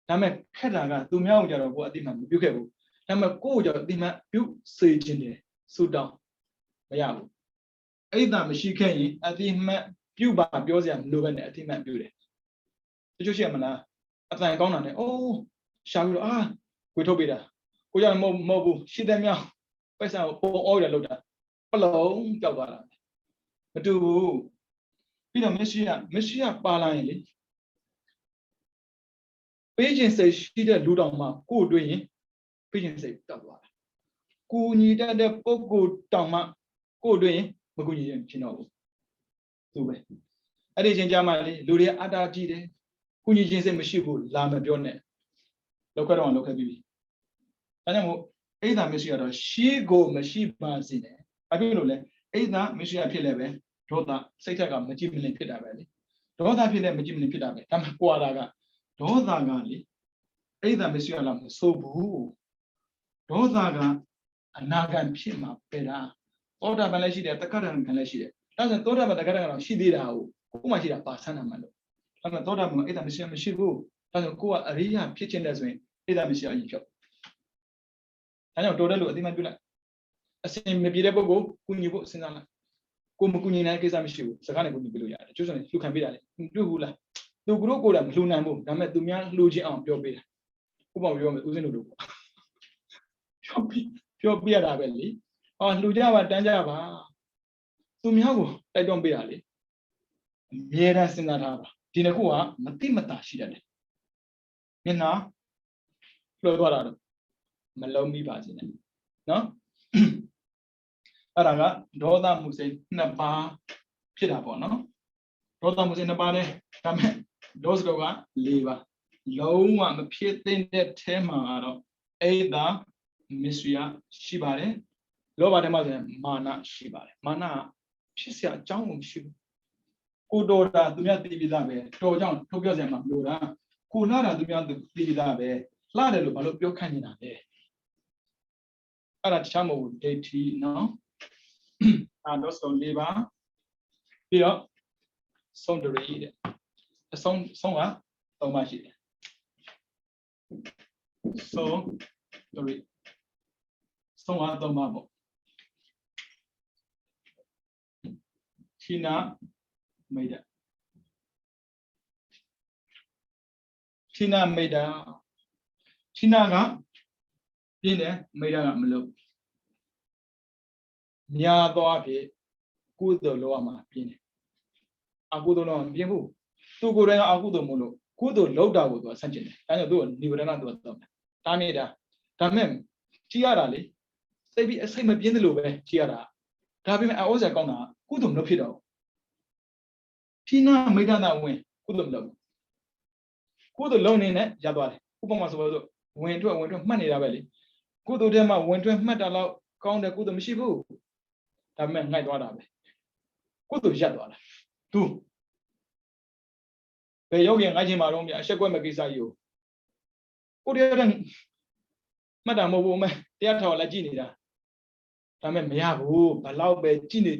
ဒါမဲ့ခက်တာကသူများကိုကြတော့ကိုအသိမှမပြုခဲ့ဘူးဒါမဲ့ကိုကြတော့အသိမှပြုစေခြင်းတယ်ဆူတောင်းမရဘူးအဲ့ဒါမရှိခဲ့ရင်အသိမှပြုပါပြောစရာမလိုပဲနဲ့အသိမှပြုတယ်တချို့ရှိရမလားအတန်ကောင်းတာနဲ့ရှာပြီးတော့ကိုထုတ်ပေးတာကိုကြတော့မဟုတ်ဘူးရှိတဲ့မြောက်ပိုက်ဆံကိုပုံအော်ရလောက်တာပလုံးကြောက်သွားတာမတူဘူးပြီးတော့မက်ဆီယာပါလာရင်လေပေးခြင်းစိတ်ရှိတဲ့လူတော်မှာကိုတွေ့ရင်ပေးခြင်းစိတ်တောက်သွားတာကိုညီတတ်တဲ့ပုဂ္ဂိုလ်တောင်မှကိုတွေ့ရင်မကူညီရင်ဖြစ်တော့ဘူးသူပဲအဲ့ဒီချင်းကြမှာလေလူတွေအတားကြည့်တယ်ကူညီခြင်းစိတ်မရှိဘူးလာမပြောနဲ့လောက်ခဲ့တော့လောက်ခဲ့ပြီဒါကြောင့်မို့အဲ့ဒါမရှိရတော့ရှေးကိုမရှိပါစေနဲ့ဘာဖြစ်လို့လဲအဲ့ဒါမရှိရဖြစ်လဲပဲဒေါသစိတ်ထက်ကမကြည့်မလင်ဖြစ်တာပဲလေဒေါသဖြစ်လဲမကြည့်မလင်ဖြစ်တာပဲဒါမှကွာတာကဒေါသကလေအဲ့ဒါမရှိရလားမဆိုးဘူးဒေါသကအနာဂတ်ဖြစ်မှာပဲလားသောတာပန်လည်းရှိတယ်တက္ကရာခံလည်းရှိတယ်ဒါဆိုသောတာပန်တက္ကရာကတော့ရှိသေးတာကိုမှရှိတာပါဆန်းတာမှလို့ဒါပေမဲ့သောတာပန်ကအဲ့ဒါမရှိဘူးဒါဆိုကိုကအရိယာဖြစ်ခြင်းတဲ့ဆိုရင်အဲ့ဒါမရှိအရင်ဖြုတ် ဒါကြောင့်တော်တဲ့လူအတိမပြုလိုက်အစင်မပြေတဲ့ပုဂ္ဂိုလ်ကုညီဖို့စဉ်းစားလိုက်ကိုမကုညီနိုင်ကိစ္စမရှိဘူးစကားနဲ့ကုညီပြလို့ရတယ်ကျိုးဆိုရင်လှူခံပေးတာလေတွေ့ဘူးလားသူတို့ကိုယ်လည်းမလှူနိုင်ဘူးဒါပေမဲ့သူများလှူခြင်းအောင်ပြောပေးတာဥပမာပြောမယ်ဦးစင်းတို့လို့ပြောပြရတာပဲလေလှူကြပါတန်းကြပါသူများကိုတိုက်တွန်းပေးတာလေအမြဲတမ်းစဉ်းစားထားပါဒီနှစ်ခုကမတိမတာရှိတတ်တယ်မျက်နှာလွှဲသွားတာတော့မလုံးမိပါစေနဲ့နော်အဲ့ဒါကဒေါသမှုစိတ်နှစ်ပါးဖြစ်တာပေါ့နော်ဒေါသမှုစိတ်နှစ်ပါးနဲ့ဒါမဲ့ဒေါစတော့က၄ပါးလုံးဝမဖြစ်သင့်တဲ့ထဲမှာကတော့အိဒါမစ္စရိယရှိပါတယ်လောဘထဲမှာဆိုရင်မာနရှိပါတယ်မာနဖြစ်เสียအကြောင်းမရှိဘူးကိုတော်တာသူများသိပြီးသားပဲတော်ကြောင့်ထုတ်ပြောစရာမလိုတာကိုလှတာသူများသိပြီးသားပဲလှတယ်လို့ဘာလို့ပြောခန့်နေတာလဲအဲ့ဒါတခြားမဟုတ်ဘူးဒိဋ္ဌိနော်ဒေါစတော့၄ပါးပြီးတော့ဆုံးတရီတဲ့အဆုံးက၃ပါးရှိတယ်ဆုံးတရီဆုံးက၃ပါးပေါ့ဌိနမိတ်တာဌိနမိတ်တာဌိနကပြင်းတယ်မိတ်တာကမလုပ်ညာသွားဖြစ်ကုသိုလ်လောကမှာပြင်းတယ်အကုသိုလ်လောကမပြင်းဘူးသူကိုယ်တိုင်ကအကုသိုလ်မို့လို့ကုသိုလ်လောက်တာကိုသူကဆန့်ကျင်တယ်ဒါကြောင့်သူကနိဗ္ဗာန်သူကတော့တားနေတာဒါမဲ့ကြည်ရတာလေစိတ်ပြီးအစိတ်မပြင်းသလိုပဲကြည်ရတာဒါပေမဲ့အောစရာကောင်းတာကုသိုလ်မလုပ်ဖြစ်တော့ဌိနမိတ်တာဝင်ကုသိုလ်မလုပ်ကုသိုလ်လုံးနေနဲ့ရသွားတယ်ဥပမာဆိုလို့ဝင်ထွက်မှတ်နေတာပဲလေကုသိုလ်ထဲမှာဝင်ထွက်မှတ်တာတော့ကောင်းတယ်ကုသိုလ်မရှိဘူးဒါပေမဲ့ငိုက်သွားတာပဲကုသိုလ်ရပ်သွားတာသူဘယ်ရောက်ရင်ငိုက်ချင်မှာတော့အဆက်ကွက်မဲ့ကိစ္စကြီးကိုတရားတဲ့မှတ်တာမဟုတ်ဘူးမဲတရားထော်လည်းကြည့်နေတာဒါပေမဲ့မရဘူးဘလောက်ပဲကြည့်နေ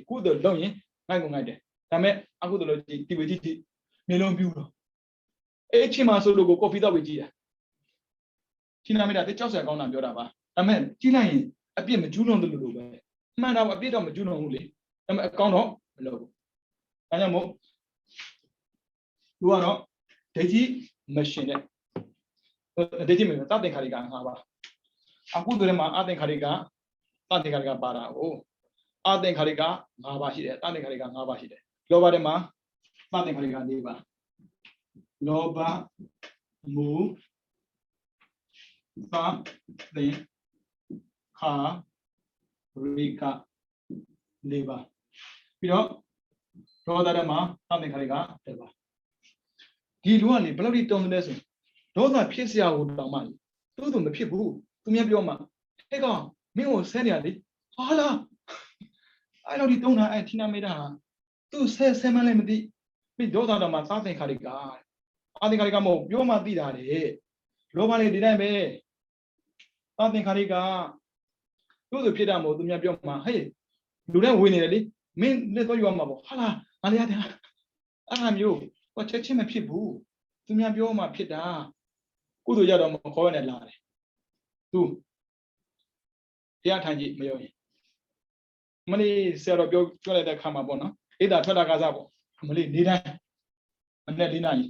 ကုသိုလ်လုပ်ရင်ငိုက်ကုန်ငိုက်တယ်ဒါပေမဲ့အကုသိုလ်လုပ်ကြည့်ဒီဝေကြည့်မျိုးလုံးပြူတော့အဲ့ချင်းမှာဆိုလို့ကိုကော်ဖီတောက်ပြီးကြည့်တာဌိနမိတ်တာကြောက်စရာကောင်းတာပြောတာပါဒါပေမဲ့ကြည့်လိုက်ရင်အပြစ်မကျူးလွန်တယ်လို့ပဲမှန်တာအပြစ်တော့မကျူးလွန်ဘူးလေဒါပေမဲ့အကောင်းတော့မလုပ်ဘူးဒါကြောင့်မို့သူကတော့ဒိဋ္ဌိမရှင်တဲ့ဒိဋ္ဌိမရှင်သတင်္ခါရိက၅ပါးအကုသိုလ်ထဲမှာအသင်္ခါရိကသတင်္ခါရိကပါတာကိုအသင်္ခါရိက၅ပါးရှိတယ်သတင်္ခါရိက၅ပါးရှိတယ်လောဘထဲမှာသတင်္ခါရိက၄ပါးလောဘမူသတင်္ခါရိက၄ပါးပြီးတော့ဒေါသထဲမှာသတင်္ခါရိက၁ပါးဒီလူကနေဘယ်လောက်ထိတုံးလဲဆိုဒေါသဖြစ်စရာကိုတောင်းမှသူမဖြစ်ဘူးသူများပြောမှဟဲ့ကောင်မင်းကိုဆဲနေရလေဟာလားအဲ့လိုဒီတုံးတာအဲ့ဌိနမိတ်တာသူဆဲမှလည်းမသိပြီးဒေါသတော့မှသတင်္ခါရိကအသင်္ခါရိကမဟုတ်ပြောမှသိတာလေလောဘလေးဒီတိုင်းပဲသတင်္ခါရိကသူ့ဖြစ်တာမဟုတ်သူများပြောမှဟဲ့လူတိုင်းဝင်နေတယ်လေမင်းလက်တော့ယူရမှာပေါ့ဟာလားငါလည်းရတယ်အဲ့လိုမျိုးဟောချက်ချင်းမဖြစ်ဘူးသူများပြောမှဖြစ်တာကုသိုလ်ရတော့မခေါ်ရနဲ့လာတယ်သူတရားထိုင်ကြည့်မရောရင်မလေးဆရာတော်ပြောလိုက်တဲ့ခါမှာပေါ့နော်ဣဒ္ဓထွက်တာကစားပေါ့မလေးနေတိုင်းမနေ့၄နာရီ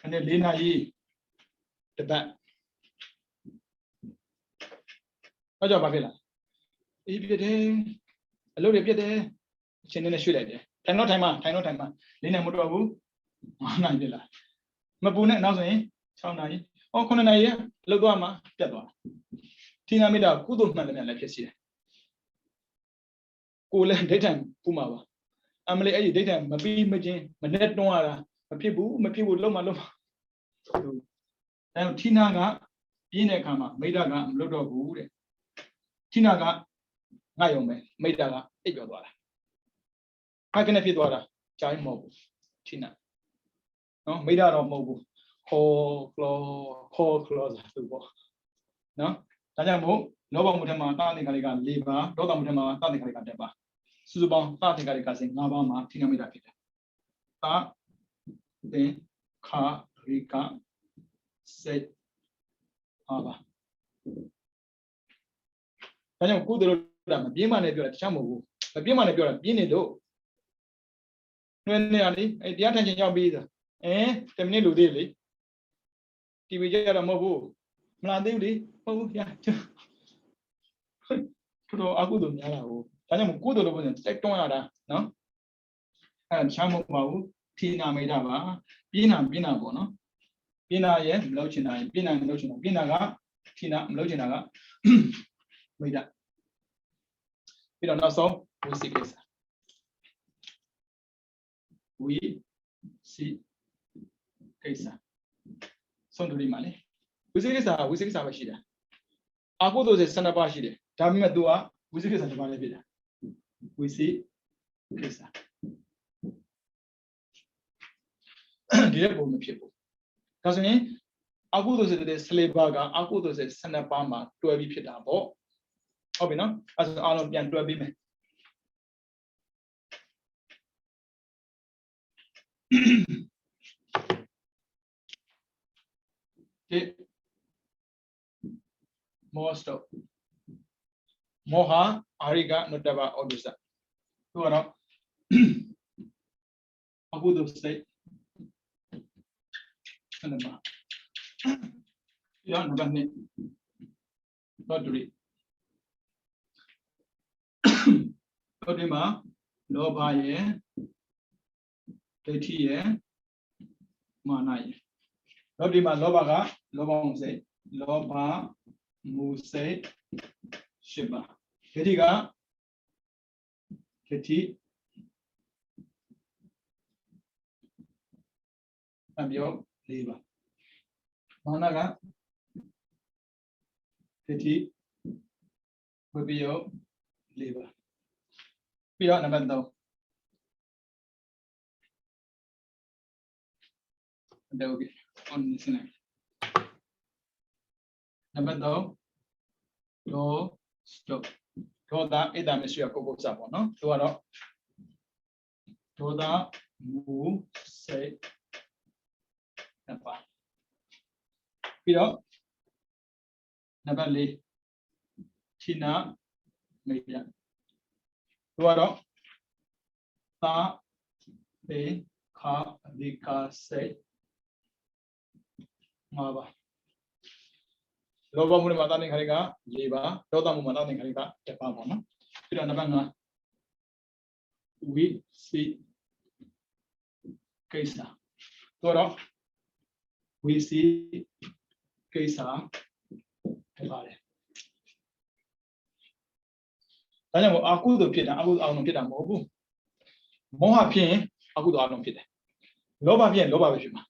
မနေ့၄နာရီတပတ်တော့ကြောက်ပါဖြစ်လားအေးပြတယ်အလုပ်တွေပြတယ်အချင်းနဲ့ရွှေ့လိုက်တယ်ထိုင်တော့ထိုင်မှာ၄နိုင်မတော့ဘူး၅နိုင်ပြလားမပူနဲ့နောက်ဆိုရင်6နိုင်ဟော9နိုင်ရလောက်သွားမှာပြတ်သွားဌိနမိတ်တာကုသိုလ်မှန်တယ်လည်းဖြစ်စီတယ်ကိုလည်းဒိဋ္ဌံပူမှာပါအမလေးအဲ့ဒီဒိဋ္ဌံမပြီးမချင်းမနဲ့တွန်းရတာမဖြစ်ဘူးလုံးမလုံးအဲဌိနကပြင်းတဲ့အခါမှာမိတ်တာကမလုပ်တော့ဘူးတဲ့ဌိနကငါယုံပဲမိတ်တာကအိပ်ပြောသွားတာဘာကနေဖြစ်သွားတာကြိုင်းမဟုတ်ဘူးဌိနနော်မိတ်တာတော့မဟုတ်ဘူးခေါ်ကလောဆိုပေါ့နော်ဒါကြောင့်မို့လောဘမှုထက်မှာသတင်္ခါရိက၄ပါးဒေါသမှုထက်မှာသတင်္ခါရိက၁ပါးစုစုပေါင်းသတင်္ခါရိကစဉ်၅ပါးမှာဌိနမိတ်တာဖြစ်တယ်သတင်္ခါရိကစိတ်5ပါး ဒါကြောင့်ကုသိုလ်တာမပြင်းမနဲ့ပြောတာတခြားမဟုတ်ဘူးမပြင်းမနဲ့ပြောတာပြင်းနေလို့တွင်းနေရလေတရားထိုင်ခြင်းရောက်ပြီးသား10 မိနစ်လိုသေးလေတီဗီကြရတော့မဟုတ်ဘူးမလာသေးဘူးလေဟုတ်ဘူးဗျာတော်အကုသိုလ်များတာကိုဒါကြောင့်ကုသိုလ်လို့ပြောရင်တက်တွန်းရတာနော်တခြားမဟုတ်ပါဘူးထိနာမိတာပါပြင်းတာပေါ့နော်ပြင်းတာရဲ့မလုပ်ချင်တာရဲ့ပြင်းတာမလုပ်ချင်တာပြင်းတာကထိနာမလုပ်ချင်တာကမိတာပြီးတော့နောက်ဆုံးဝိသိကိစ္စဝိသိကိစ္စဆုံးတူဒီမှာလေဝိသိကိစ္စပဲရှိတာအကုသိုလ်စေ12ပါးရှိတယ်ဒါပေမဲ့ तू ကဝိသိကိစ္စတစ်ပါးလည်းဖြစ်တာဝိသိကိစ္စဒီရဲ့ပုံမဖြစ်ဘူးဒါဆိုရင်အကုသိုလ်စေတဲ့14ပါးကအကုသိုလ်စေ12ပါးမှာတွဲပြီးဖြစ်တာပေါ့ဟုတ်ပြီနော်အဲဆိုအားလုံးပြန်တွဲပြီးမယ်ဒီမောဟအာရိကနုတ္တဘဩဒုစသူကတော့အကုသိုလ်စိတ်ဆန္ဒပါရောနံပါတ်2တော့တူရီတော့ဒီမှာလောဘရဲ့ဒိဋ္ဌိရဲ့မာနရဲ့တော့ဒီမှာလောဘကလောဘမှုစိတ်လောဘမှုစိတ်8ပါးဒိဋ္ဌိကဒိဋ္ဌိအပြော4ပါးမာနကဒိဋ္ဌိဝိပယော4ပါးပြီးတော့နံပါတ်3ဒါဟုတ်ပြီ on စနေနံပါတ်3ဒေါ stop ဒေါသဣဒ္ဓမရှိရပုဂ္ဂိုလ်စပေါ့နော်သူကတော့ဒေါသမူစိတ်နှစ်ပါးပြီးတော့နံပါတ်4ဌိနမိတ်ပြသူကတော့သာပေခာအဓိကစိတ်5ပါးလောဘမှုနဲ့မာနနဲ့ခရိက4ပါးဒေါသမှုမာနနဲ့ခရိက1ပါးပေါ့နော်ပြီးတော့နံပါတ်5ဝိသိကိစ္စသူကတော့ဝိသိကိစ္စဖြစ်ပါတယ်ဒါကြောင့်အကုသိုလ်ဖြစ်တာအကုသိုလ်အောင်လို့ဖြစ်တာမဟုတ်ဘူးမောဟဖြစ်ရင်အကုသိုလ်အောင်လို့ဖြစ်တယ်လောဘဖြစ်ရင်လောဘပဲဖြစ်မှာ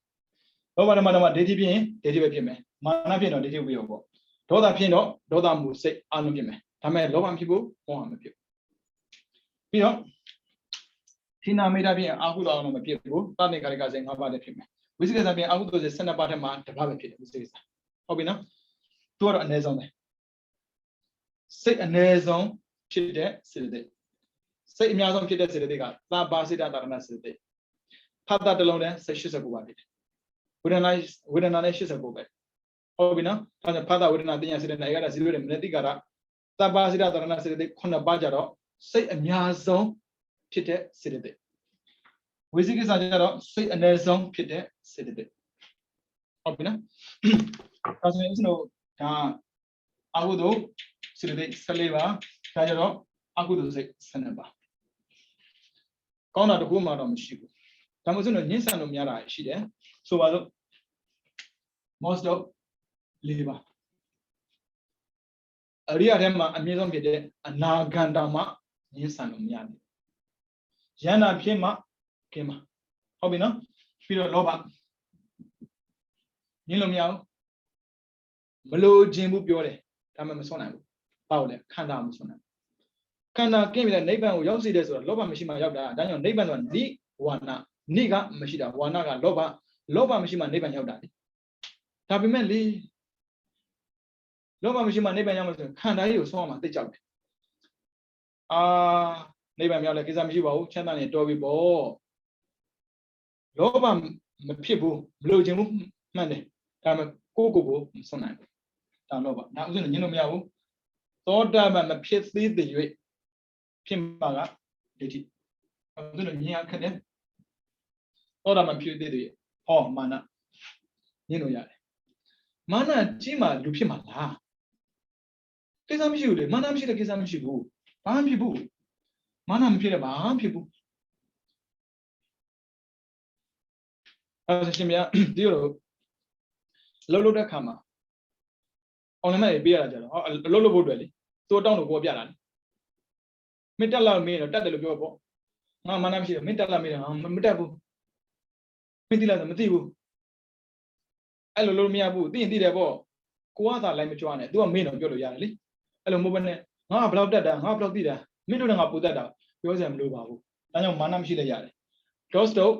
လောဘဓမ္မဓမ္မဒိဋ္ဌိဖြစ်ရင်ဒိဋ္ဌိပဲဖြစ်မယ်မာနဖြစ်ရင်တော့ဒိဋ္ဌိပဲပေါ့ဒေါသဖြစ်တော့ဒေါသမှုစိတ်အလုံးဖြစ်မယ်ဒါပေမဲ့လောဘဖြစ်ဖို့မောဟမဖြစ်ပြီးတော့ဌိနမိတ်တာဖြစ်ရင်အကုသိုလ်အောင်လို့မဖြစ်ဘူးသတိကာရိကစိတ်5ပါးလည်းဖြစ်မယ်ဝိသိကိစ္စဖြစ်ရင်အကုသိုလ်စိတ်12ပါးထဲမှာ1ပါးပဲဖြစ်တယ်ဝိသိကိစ္စဟုတ်ပြီနော်သူကတော့အနည်းဆုံးပဲစိတ်အနည်းဆုံးဖြစ်တဲ့စေတသိက်စိတ်အများဆုံးဖြစ်တဲ့စေတသိက်ကသာဘာစိတ္တတာရဏစေတသိက်ဖတ်တာတစ်လုံးနဲ့စိတ်89ပါဖြစ်တယ်ဝေဒနာနဲ့89ပဲဟုတ်ပြီနော်ဒါကြောင့်ဖတ်တာဝေဒနာတင်ညာစေတသိက်အဲ့ဒါ0တဲ့မနတိကာရသာဘာစိတ္တတာရဏစေတသိက်9ပါးကြတော့စိတ်အများဆုံးဖြစ်တဲ့စေတသိက်ဝိသိကိစ္စကြတော့စိတ်အနည်းဆုံးဖြစ်တဲ့စေတသိက်ဟုတ်ပြီနော်ဒါဆိုရင်ဦးဇင်းတို့ဒါအကုသိုလ်စေတသိက်14ပါးဒါကြတော့အကုသိုလ်စိတ်12ပါးကောင်းတာတခုမှတော့မရှိဘူးဒါမှမဟုတ်ညှင်းဆန်လို့များတာရှိတယ်ဆိုပါစို့ most of 4ပါးအရိယာထဲမှာအမြင့်ဆုံးဖြစ်တဲ့အနာဂန္ဓာမှာညှင်းဆန်လို့များတယ်ယန္တာဖြစ်မှကင်းမှာဟုတ်ပြီနော်ပြီးတော့လောဘညှင်းလို့မရဘူးမလို့ခြင်းဘူးပြောတယ်ဒါမှမဆုံးနိုင်ဘူးဘာလို့လဲခန္ဓာမဆုံးနိုင်ဘူးခန္ဓာကင်းပြီလေနိဗ္ဗာန်ကိုရောက်စေတယ်ဆိုတော့လောဘမရှိမှရောက်တာဒါကြောင့်နိဗ္ဗာန်ဆိုတာနိဝါဏနိကမရှိတာဝါဏကလောဘမရှိမှနိဗ္ဗာန်ရောက်တာလေဒါပေမဲ့လေလောဘမရှိမှနိဗ္ဗာန်ရောက်မှာဆိုရင်ခန္ဓာကြီးကိုဆုံးအောင်မှသိကြောက်တယ်နိဗ္ဗာန်ရောက်လဲကိစ္စမရှိပါဘူးချမ်းသာနေတော်ပြီပေါ့လောဘမဖြစ်ဘူးမလို့ခြင်းဘူးမှန်တယ်ဒါပေမဲ့ကိုမဆုံးနိုင်ဘူး ဒါလောဘဒါဥစဉ်ညင်းလို့မရဘူးသောတာပန်မဖြစ်သေးတဲ့၍ဖြစ်မှာကဒိဋ္ဌိဥစဉ်ညင်းရခက်တယ်သောတာပန်ဖြစ်သေးတဲ့ဟောမာနညင်းလို့ရတယ်မာနကြီးမှလူဖြစ်မှာလားကိစ္စမရှိဘူးလေမာနမရှိတဲ့ကိစ္စမရှိဘူးဘာမှဖြစ်ဘူးမာနမဖြစ်တဲ့ဘာမှဖြစ်ဘူးအဲဆိုရှင်ဗျာဒီလိုလှုပ်တဲ့ခါမှာအောင်လည်းမဲ့ပေးရတာကြတော့ဟောလှုပ်ဖို့အတွက်လေသူ့တောင်းလို့ကိုပြတာလေမင်းတက်လာမင်းတော့တက်တယ်လို့ပြောပေါ့ငါမာနမရှိတယ်မင်းတက်လာမင်းတော့မတက်ဘူးမင်းတိလာဆိုမသိဘူးအဲ့လိုလို့မရဘူးသိရင်သိတယ်ပေါ့ကိုကသာလိုက်မကြွားနဲ့ तू ကမင်းတော့ပြောလို့ရတယ်လေအဲ့လိုမဟုတ်ဘဲနဲ့ငါကဘယ်လောက်တက်တာငါဘယ်လောက်သိတာမင်းတို့လည်းငါပူတက်တာပြောစရာမလိုပါဘူးဒါကြောင့်မာနမရှိလဲရတယ် dos တော့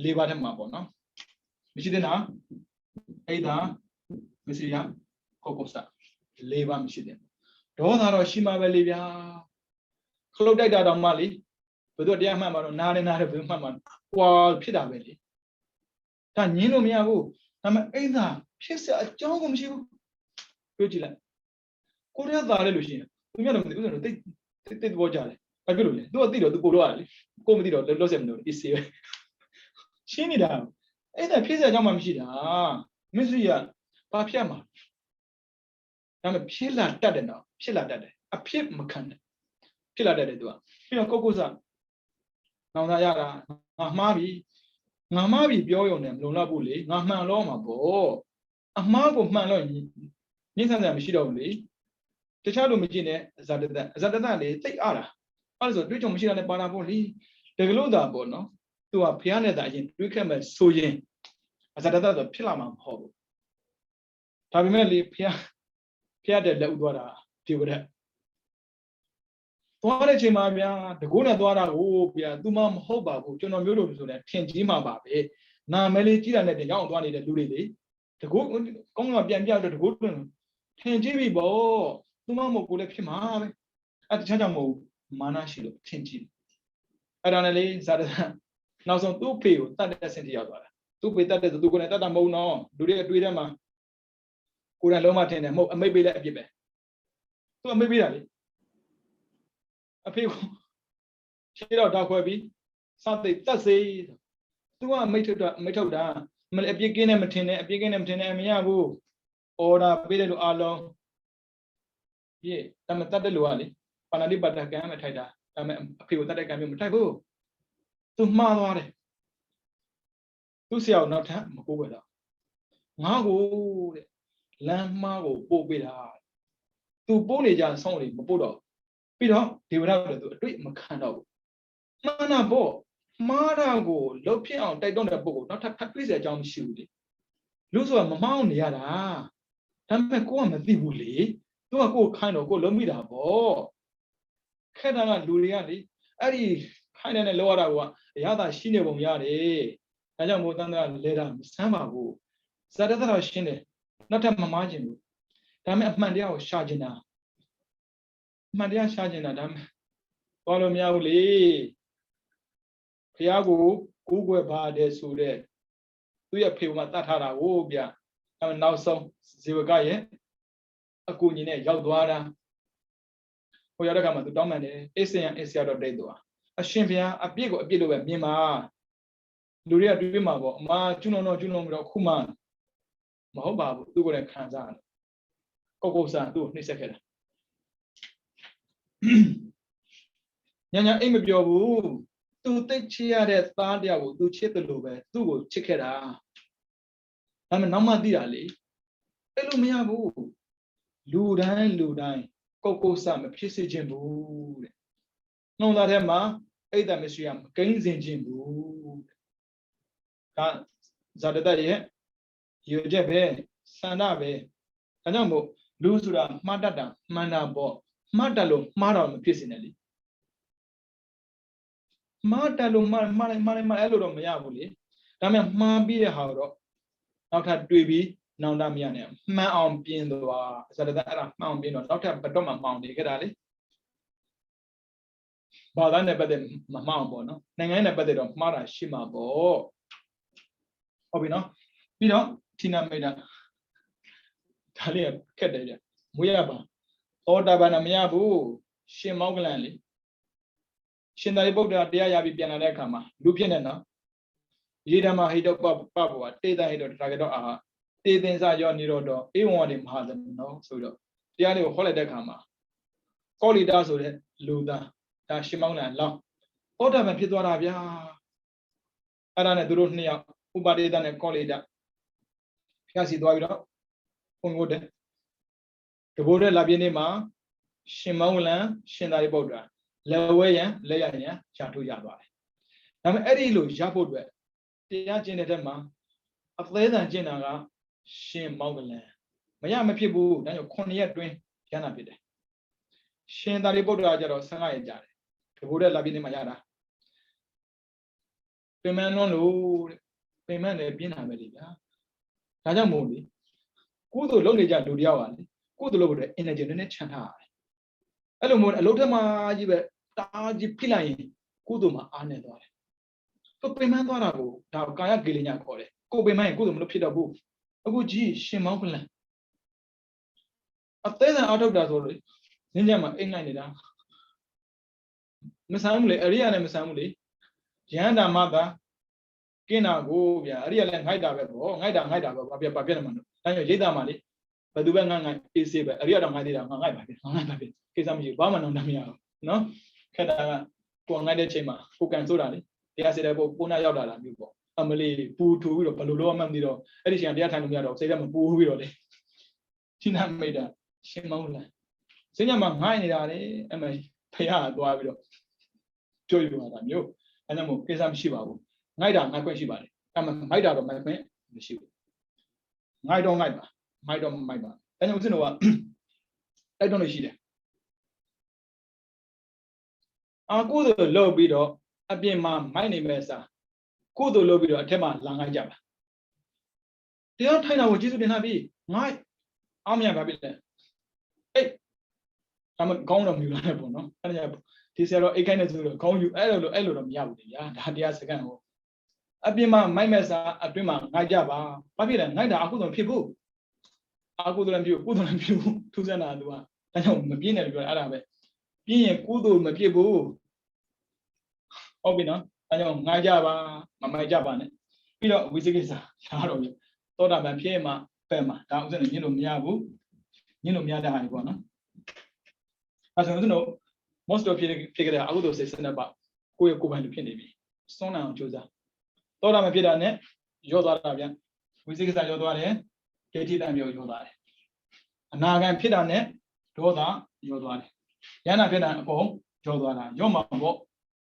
၄ပါးထက်မှာပေါ့နော်မရှိတဲ့နာအိဒါမစီရကိုကိုစ၄ပါးမရှိတဲ့ဒေါသတော့ရှိမှပဲလေဗျာခလုတ်တိုက်တာတော့မှလေဘယ်သူတရားမှတ်မှာတော့နားနဲ့နားတယ်ဘယ်မှတ်မှာကွာဖြစ်တာပဲလေဒါညင်းလို့မရဘူးဒါပေမဲ့အိဒါဖြစ်စရာအကြောင်းကိုမရှိဘူးပြောကြည့်လိုက်ကိုရသားလေလို့ရှိရင်သူများတော့မသိဘူးဆိုတော့တိတ်ပေါ်ကြတယ်ဘာဖြစ်လို့လဲသူကသိတော့သူကိုတော့ရတယ်လေကိုမသိတော့လောဆက်မလို့ easy ပဲရှင်းနေတာအဲ့ဒါဖြစ်စရာအကြောင်းမှမရှိတာမစ္စရိယဘာဖြစ်မှာဒါပေမဲ့ဖြစ်လာတတ်တယ်နော်ဖြစ်လာတတ်တယ်အဖြစ်မခံတယ်ဖြစ်လာတတ်တယ်သူကပြီးတော့ကိုကုစနောင်သားရတာငါမှားပြီပြောရုံနဲ့မလုံလောက်ဘူးလေငါမှန်လို့မှာပေါ့အမှားကိုမှန်လို့ညှင်းဆန်းစရာမရှိတော့ဘူးလေတခြားလူမကြည့်နဲ့ဇာတတလေတိတ်အားတာအဲ့ဒါဆိုတွေးကြုံမရှိတာနဲ့ပါတာပေါ့လေတကလို့တာပေါ့နော်သူကဖះနဲ့တာအရင်တွေးခဲ့မဲ့ဆိုရင်ဇာတတဆိုဖြစ်လာမှာမဟုတ်ဘူးဒါပေမဲ့လေဖះတဲ့လက်ဥသွားတာဒီဝရက်သွားတဲ့ချိန်မှာဗျာတကိုးနဲ့သွားတာကိုဗျာသူမှမဟုတ်ပါဘူးကျွန်တော်မျိုးလို့ဆိုလဲထင်ကြီးမှာပါပဲနာမည်လေးကြီးတာနဲ့တင်ရောက်သွားနေတဲ့လူတွေလေတကိုးကောင်းကပြန်ပြတော့တကိုးတွင်ထင်ကြီးပြီပေါ့သူမှမဟုတ်ကိုလည်းဖြစ်မှာပဲအဲတခြားကြောင့်မဟုတ်မာနရှိလို့ထင်ကြီးအဲ့ဒါနဲ့လေဇာတနောက်ဆုံးသူ့ဖေကိုတတ်တဲ့ဆင့်တိရောက်သွားတာသူ့ဖေတတ်တဲ့သူကိုလည်းတတ်တာမဟုတ်တော့လူတွေအတွေ့ထဲမှာကိုယ်တိုင်လုံးမထင်တယ်မဟုတ်အမိတ်ပေးလိုက်အပြစ်ပဲသူအမိတ်ပေးတာလေအဖေကိုခြေတော့တောက်ခွဲပြီးစသိတတ်စေသူကအမိတ်ထုတ်တာမလဲအပြစ်ကင်းနဲ့မထင်နဲ့အပြစ်ကင်းနဲ့မထင်နဲ့မရဘူးအော်ဒါပေးတဲ့လူအလုံးပြေတမတတ်တဲ့လူကလေပါဏာတိပတ္တကံမထိုက်တာဒါပေမဲ့အဖေကိုတတ်တဲ့ကံမျိုးမထိုက်ဘူးသူမှားသွားတယ်သူဆရာကိုနောက်ထပ်မကိုးပဲတော့ငါ့ကိုတဲ့လမ်းမှားကိုပို့ပေးတာသူပို့နေကြဆောင်းနေမပို့တော့ပြီးတော့ဒေဝရကလည်းသူအတွေ့မခံတော့ဘူးမှန်တာပေါ့မှားတာကိုလှုပ်ဖြစ်အောင်တိုက်တွန်းတဲ့ပုဂ္ဂိုလ်နောက်ထပ်ဖတ်တွေ့စရာအကြောင်းမရှိဘူးလေလူဆိုတာမမောင်းနေရတာဒါပေမဲ့ကိုကမသိဘူးလေသူကကိုခိုင်းတော့ကိုလုံးမိတာပေါ့ခက်တာကလူတွေကလေအဲ့ဒီခိုင်းတဲ့လောရတာကအရသာရှိနေပုံရတယ်ဒါကြောင့်မို့တန်တရာလဲတာမဆမ်းပါဘူးဇာတတော်ရှင်းတယ်နောက်ထပ်မမားခြင်းဘူးဒါပေမဲ့အမှန်တရားကိုရှာခြင်းတာအမှန်တရားရှာခြင်းတာဒါပေမဲ့ဘာလို့မရဘူးလေဘုရားကိုကိုးကွယ်ပါတယ်ဆိုတဲ့သူရဲ့ဖေမှာတတ်ထားတာကိုဗျအဲနောက်ဆုံးဇေဝကရဲ့အကူညီနဲ့ရောက်သွားတာဟိုရောက်တဲ့ခါမှာသူတောင်းပန်တယ်အေးစင်ရတော့တိတ်သွားအရှင်ဘုရားအပြစ်ကိုအပြစ်လို့ပဲမြင်ပါလူတွေကတွေးမှာပေါ့အမကျွန်းတော်ပြီးတော့ခုမှမဟုတ်ပါဘူးသူကိုလည်းခံစားတယ်ကိုစားသူ့ကိုနှိမ့်ဆက်ခဲ့တာညာအိမ်မပြောဘူးသူသိချရတဲ့သားတရားကိုသူချစ်တယ်လို့ပဲသူ့ကိုချစ်ခဲ့တာဒါပေမဲ့နောက်မှသိတာလေအဲ့လိုမရဘူးလူတိုင်းကိုစားမဖြစ်စေခြင်းဘူးတဲ့နှုံသားထဲမှာအိတ်တမရှိရမကိန်းစင်ခြင်းဘူးဒါဇာတတရဲ့ရွေချက်ပဲစန္ဒပဲဒါကြောင့်မို့လူဆိုတာမှားတတ်တာမှန်တာပေါ့မှားတတ်လို့မှားတော့မဖြစ်စေနဲ့လေမှားတယ်လို့မှားအဲ့လိုတော့မရဘူးလေဒါပေမဲ့မှားပြီးတဲ့ဟာတော့နောက်ထပ်တွေ့ပြီးနောင်တမရနဲ့မှန်အောင်ပြင်းသွားဇာတအဲ့ဒါမှန်အောင်ပြင်းတော့နောက်ထပ်ဘတော့မှမှောင်နေခဲ့တာလေဘာသာနဲ့ပတ်သက်မမှောင်ပေါ့နော်နိုင်ငံနဲ့ပတ်သက်တော့မှားတာရှိမှာပေါ့ဟုတ်ပြီနော်ပြီးတော့ဌိနမိတ်တာဒါ ဒါလေးခက်တယ်ဗျမွေးရပါသောတာပန်မရဘူးရှင်မောကလန်လေရှင်သာရိပုတ္တရာတရားရပြီးပြန်လာတဲ့အခါမှာလူဖြစ်နေနော်ယေဓမ္မဟိတောပပဘောတေတဟိတောတရာကတော့အာတေသင်္စယောနိရောဓောဧဝံဝတိမဟာသမနောဆိုတော့တရားလေးကိုဟောလိုက်တဲ့အခါမှာကောလိတာဆိုတဲ့လူသားဒါရှင်မောကလန်လောင်းသောတာပန်ဖြစ်သွားတာဗျာအဲ့ဒါနဲ့သူတို့နှစ်ယောက်ဥပါဒေတနဲ့ကောလိတာဖျားစီသွားပြီးတော့ဘုံကိုတဲ့တဘိုးတဲ့လာပြင်းနေမှာရှင်မောင်လန်ရှင်သာရိပုတ္တရာလက်ဝဲရန်လက်ရရန်ရှာထုတ်ရသွားတယ်။ဒါပေမဲ့အဲ့ဒီလိုရဖို့အတွက်တရားကျင့်တဲ့ထက်မှာအသေးစံကျင့်တာကရှင်မောင်လန်မရမဖြစ်ဘူးဒါကြောင့်9ရက်တွင်းရဟနာဖြစ်တယ်။ရှင်သာရိပုတ္တရာကျတော့15ရက်ကြာတယ်။တဘိုးတဲ့လာပြင်းနေမှာရတာပင်မနှွန်းလို့ပင်မနဲ့ပြင်းတာပဲလေဗျာ။ဒါကြောင့်မို့လေကုသိုလ်လုပ်နေကြလူတယောက်ကလေကုသိုလ်လုပ်ဖို့အတွက် energy နဲ့ချမ်းသာရတယ်အဲ့လိုမျိုးအလုပ်ထက်မှကြီးပဲတာကြီးဖိလိုက်ရင်ကုသိုလ်မှာအားနေသွားတယ်သူပင်မသွားတာကိုဒါကာယကိလေသာခေါ်တယ်ကိုပင်မရင်ကုသိုလ်မလုပ်ဖြစ်တော့ဘူးအခုကြီးရှင်မောင်းပလန်အသေးစံအားထုတ်တာဆိုလို့ညညမှာအိမ်နိုင်နေတာမဆမ်းဘူးလေအရိယာနဲ့မဆမ်းဘူးလေယန္တာမသာကင်းတာကိုဗျာအရိယာလည်းငိုက်တာပဲပေါ့ငိုက်တာပဲဘာပြနေမှာလို့ဒါကြောင့်ရိတ်တာမှာလေဘယ်သူပဲငိုက်အေးဆေးပဲအရိယာတော့ငိုက်သေးတာငိုက်ပါပြီကိစ္စမရှိဘူးဘာမှတော့မရဘူးနော်ခက်တာကကိုငိုက်တဲ့ချိန်မှာကိုကန်ဆိုတာလေတရားစေတဲ့ပုံနာရောက်လာတာမျိုးပေါ့အမလီပူထူပြီးတော့ဘယ်လိုလုပ်မှမသိတော့အဲ့ဒီချိန်တရားထိုင်လို့မရတော့စိတ်ထဲမှာပူပြီးတော့လေရှင်းနာမိတာရှင်မောင်းလာစင်ညမှာငိုက်နေတာလေအမေဖះသွားပြီးတော့ကြွရတာမျိုးအဲ့ဒါမို့ကိစ္စမရှိပါဘူးငိုက်တာငိုက်ခွင့်ရှိပါတယ်အမှငိုက်တာတော့ငိုက်ခွင့်မရှိဘူးငိုက်တော့ငိုက်ပါမိုက်တော့မိုက်ပါအဲ့ကြောင့်ဦးဇင်းတို့ကတိုက်တွန်းလို့ရှိတယ်ကုသိုလ်လုပ်ပြီးတော့အပြင်မှာမိုက်နေမဲ့စားကုသိုလ်လုပ်ပြီးတော့အထက်မှာလာငိုက်ကြပါတရားထိုင်တာကိုကျေးဇူးတင်တာပြီးငိုက်အောင်မြတ်ပါပြီလေအေးဒါမှကောင်းတော့မြူလာတယ်ပေါ့နော်အဲ့ဒါဒီဆရာတော်အိတ်ခိုင်းနေဆိုတော့ခေါင်းယူအဲ့လိုတော့မရဘူးလေဗျာဒါတရားစကန်ဟောအပြင်မှာမိုက်မဲ့စားအတွင်းမှာငိုက်ကြပါဘာဖြစ်လဲငိုက်တာအခုတော့ဖြစ်ဘူးအကုသိုလ်လည်းပြုကုသိုလ်လည်းပြုထူးဆန်းတာသူကဒါကြောင့်မပြင်းတယ်ပြောအဲ့ဒါပဲပြင်းရင်ကုသိုလ်မဖြစ်ဘူးဟုတ်ပြီနော်ဒါကြောင့်ငိုက်ကြပါမမိုက်ကြပါနဲ့ပြီးတော့ဝိသေကိစ္စရှားတော့ပြီသောတာပန်ဖြစ်မှပဲ့မှာဒါဥစ္စာနဲ့ညှင်းလို့မရဘူးညှင်းလို့မရတဲ့ဟာတွေပေါ့နော်အဲဆိုရင်တို့ most of ဖြစ်ကြတဲ့အကုသိုလ်စိတ်စနစ်ပါကိုယ့်ရဲ့ကိုယ်ပိုင်လူဖြစ်နေပြီစွန့်နိုင်အောင်ကြိုးစားသောတာပန်ဖြစ်တာနဲ့ရောသွားတာဗျဝိသေကိစ္စရောသွားတယ်ဒိဋ္ဌိတံမျိုးရောသွားတယ်အနာဂံဖြစ်တာနဲ့ဒေါသရောသွားတယ်ယန္တာဖြစ်တာအကုန်ရောသွားတာရောမှာပေါ့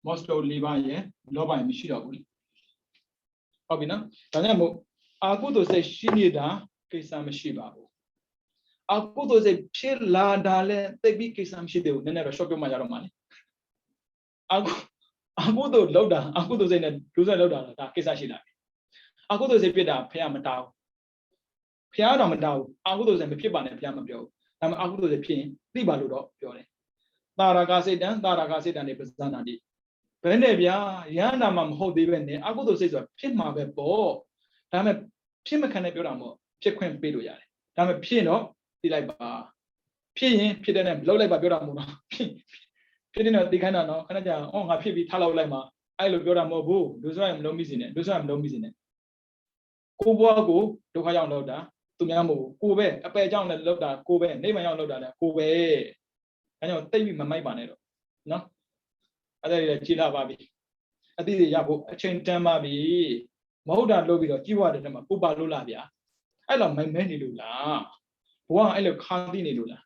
most of ၄ပါးရဲ့လောဘမရှိတော့ဘူးဟုတ်ပြီနော်ဒါကြောင့်မို့အာကုသိုလ်စိတ်ရှိနေတာကိစ္စမရှိပါဘူးအာကုသိုလ်စိတ်ဖြစ်လာတာလည်းသိပြီးကိစ္စမရှိသေးဘူးနည်းနည်းတော့ short ပြောမှရတော့မှာလေအာကုသိုလ်လောက်တာအာကုသိုလ်စိတ်နဲ့ဒုစရိုက်လောက်တာဒါကိစ္စရှိလာပြီအာကုသိုလ်စိတ်ဖြစ်တာဖះမတားဘူးဖះတော့မတားဘူးအာကုသိုလ်စိတ်မဖြစ်ပါနဲ့ဖះမပြောဘူးဒါပေမဲ့အာကုသိုလ်စိတ်ဖြစ်ရင်သိပါလို့တော့ပြောတယ်တာရကစိတ်တံနေပဇာနာတိဘယ်နဲ့ဗျာယန္တာမှာမဟုတ်သေးပဲနဲ့အာကုသိုလ်စိတ်ဆိုတာဖြစ်မှာပဲပေါ့ဒါပေမဲ့ဖြစ်မခံနဲ့ပြောတာမို့ဖြစ်ခွင့်ပေးလို့ရတယ်ဒါပေမဲ့ဖြစ်တော့သိလိုက်ပါဖြစ်ရင်ဖြစ်တဲ့နဲ့လှုပ်လိုက်ပါပြောတာမို့တော့ဖြစ်တဲ့နဲ့သိခိုင်းတာနော်ခဏကြာငါဖြစ်ပြီးထားလောက်လိုက်မှာအဲ့လိုပြောတာမဟုတ်ဘူးဒုစရိုက်မလုံးမိစေနဲ့ဒုစရိုက်မလုံးမိစေနဲ့ကိုဘွားကိုဒုက္ခရောက်လောက်တာသူများမဟုတ်ဘူးကိုပဲအပယ်ကြောင့်လည်းလောက်တာကိုပဲနေမရောက်လောက်တာလည်းကိုပဲအဲကြောင့်တိတ်ပြီးမမိုက်ပါနဲ့တော့နော်အဲ့ဒါတွေကြည်လာပါပြီအတိတွေရဖို့အချိန်တန်ပါပြီမဟုတ်တာလုပ်ပြီးတော့ကြီးဝတဲ့ထဲမှာပူပါလို့လားဗျာအဲ့လိုမိုက်မဲနေလို့လားဘဝအဲ့လိုခါသိနေလို့လား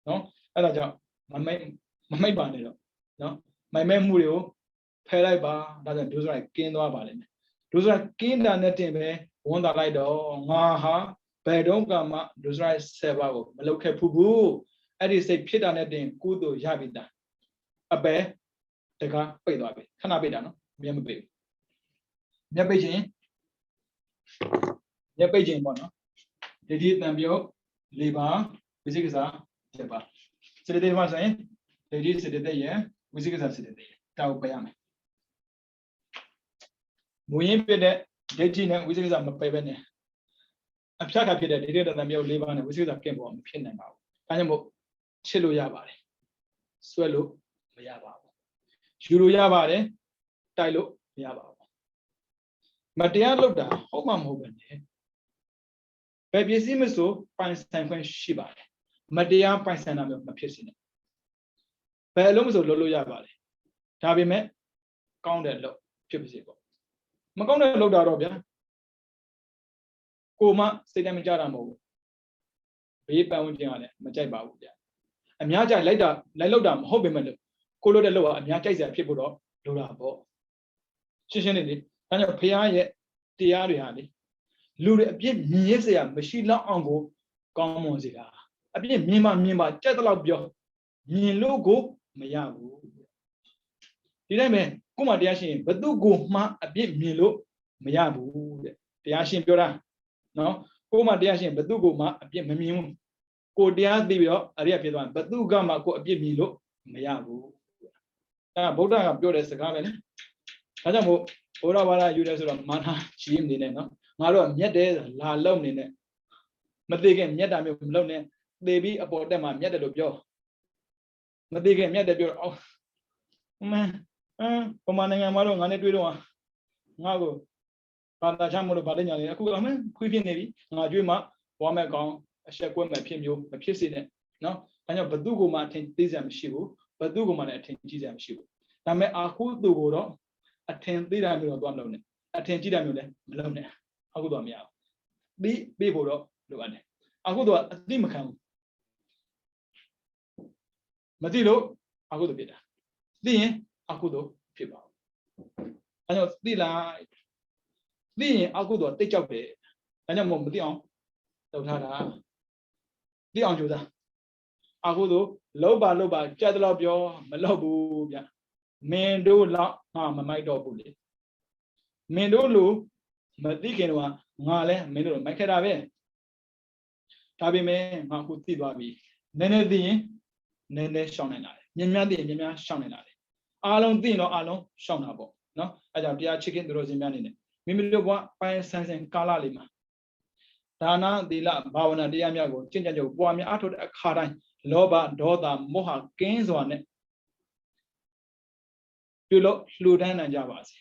နော်အဲ့ဒါကြောင့်မမိုက်ပါနဲ့တော့နော်မိုက်မဲမှုတွေကိုဖယ်လိုက်ပါဒါကြောင့်ဒုစရိုက်ကင်းသွားပါလိမ့်မယ်ဒုစရိုက်ကင်းတာနဲ့တင်ပဲဝန်တာလိုက်တော့ငါဟာဘယ်တော့မှဒုစရိုက်7ပါးကိုမလုပ်ခဲ့ဘူးအဲ့ဒီစိတ်ဖြစ်တာနဲ့တင်ကုသိုလ်ရပြီတာအပယ်တကားပိတ်သွားပြီခဏပိတ်တာနော်မျက်မပိတ်ဘူးမျက်ပိတ်ခြင်းပေါ့နော်ဒိဋ္ဌိတံပြုတ်၄ပါးဝိသေကိစ္စ7ပါးစေတသိက်မှာဆိုရင်ဒိဋ္ဌိစေတသိက်ရဲ့ဝိသေကိစ္စစေတသိက်တောက်ပယ်ရမယ်မူရင်းပြတဲ့ဒိဋ္ဌိနဲ့ဝိသေကိစ္စမပယ်ပဲနဲ့ အဖြတ်ခါဖြစ်တဲ့ဒီတဲ့တမျိုး၄ပါးနဲ့ဝိသေသကင်းပေါ်မဖြစ်နိုင်ပါဘူး။ဒါကြောင့်မို့ချစ်လို့ရပါတယ်။ဆွဲလို့မရပါဘူး။ယူလို့ရပါတယ်။တိုက်လို့မရပါဘူး။မတရားလုပ်တာဟုတ်မှမဟုတ်ပဲနဲ့။ဘယ်ပစ္စည်းမဆိုပိုင်ဆိုင်ခွင့်ရှိပါတယ်။မတရားပိုင်ဆိုင်တာမျိုးမဖြစ်စေနဲ့။ဘယ်လုံးမဆိုလုပ်လို့ရပါတယ်။ဒါပေမဲ့ကောင်းတဲ့လုပ်ဖြစ်ပါစေပေါ့။မကောင်းတဲ့လုပ်တာတော့ဗျာကိုမှစိတ်တိုင်းမကြတာမဟုတ်ဘူးဘေးပတ်ဝန်းကျင်ကလည်းမကြိုက်ပါဘူးဗျအများကြိုက်လိုက်လောက်တာမဟုတ်ပေမဲ့လို့ကိုလို့တဲ့လို့ကအများကြိုက်စရာဖြစ်ဖို့တော့လိုတာပေါ့ရှင်းရှင်းလေးလေဒါကြောင့်ဖះရဲ့တရားတွေဟာလေလူတွေအပြစ်မြင်ရစရာမရှိတော့အောင်ကိုကောင်းမွန်စေတာအပြစ်မြင်ပါကြက်တော့ပြောမြင်လို့ကိုမရဘူးဒီတိုင်းပဲကိုမှတရားရှင်ဘသူကိုမှအပြစ်မြင်လို့မရဘူးတဲ့တရားရှင်ပြောတာနော်ကိုမှတရားရှင်ဘသူကိုမှအပြစ်မမြင်ဘူးကိုတရားသိပြီးတော့အရိယာဖြစ်သွားဘသူကမှကိုအပြစ်မြင်လို့မရဘူးအဲဗုဒ္ဓကပြောတဲ့စကားပဲလေဒါကြောင့်မို့ဘုရားဘာသာယူတယ်ဆိုတော့မာနကြီးနေနဲ့နော်ငါတို့ကမြတ်တယ်လာလုံနေနဲ့မသေးခင်မြတ်တာမျိုးမလုံနဲ့သေပြီးအပေါ်တက်မှာမြတ်တယ်လို့ပြောမသေးခင်မြတ်တယ်ပြောအော်မင်းပမာနိုင်ငံမှာတော့ငါနဲ့တွေ့တော့ငါကိုဘာသာချမလို့ဗာလဲညာနေအခုအမခွေးဖြစ်နေပြီငါကြွေးမှဘွားမဲ့ကောင်အဆက်ကွက်မဲ့ဖြစ်မျိုးမဖြစ်စေနဲ့နော်ဒါကြောင့်ဘသူ့ကိုမှအထင်သေးစရာမရှိဘူးဘသူ့ကိုမှလည်းအထင်ကြီးစရာမရှိဘူးဒါပေမဲ့အခုသူ့ကိုတော့အထင်သေးတာမျိုးတော့သွားမလုပ်နဲ့အထင်ကြီးတာမျိုးလည်းမလုပ်နဲ့အခုတော့မရဘူးပြီးဖို့တော့လိုအပ်တယ်အခုတော့အသိမခံဘူးမသိလို့အခုတော့ဖြစ်တာသိရင်အခုတော့ဖြစ်ပါဘူးအဲကြောင့်သိလိုက်သိရင်အခုတော့တိတ်ကြောက်တယ်ဒါကြောင့်မို့မသိအောင်လုပ်ထားတာသိအောင်ကြိုးစားအခုတော့လောက်ပါကြက်တော့ပြောမလောက်ဘူးဗျမင်းတို့လောက်ငါမမိုက်တော့ဘူးလေမင်းတို့လူမသိခင်တော့ငါလဲမင်းတို့မိုက်ခဲ့တာပဲဒါပေမဲ့ငါအခုသိသွားပြီနည်းနည်းသိရင်နည်းနည်းရှောင်နိုင်တာလေမြင်သိရင်မြင်ရှောင်နိုင်တာလေအားလုံးသိရင်တော့အားလုံးရှောင်တာပေါ့နော်အဲကြောင့်တရားချစ်ခင်သူတော်စင်များနေနဲ့မိမိတို့ဘဝပိုင်ဆန်းဆန်းကာလလေးမှာဒါနသီလဘာဝနာတရားများကိုကျင့်ကြံကြုံပွားများအထောက်တဲ့အခါတိုင်းလောဘဒေါသမောဟကင်းစွာနဲ့ပြုလို့လှူဒန်းနိုင်ကြပါစေ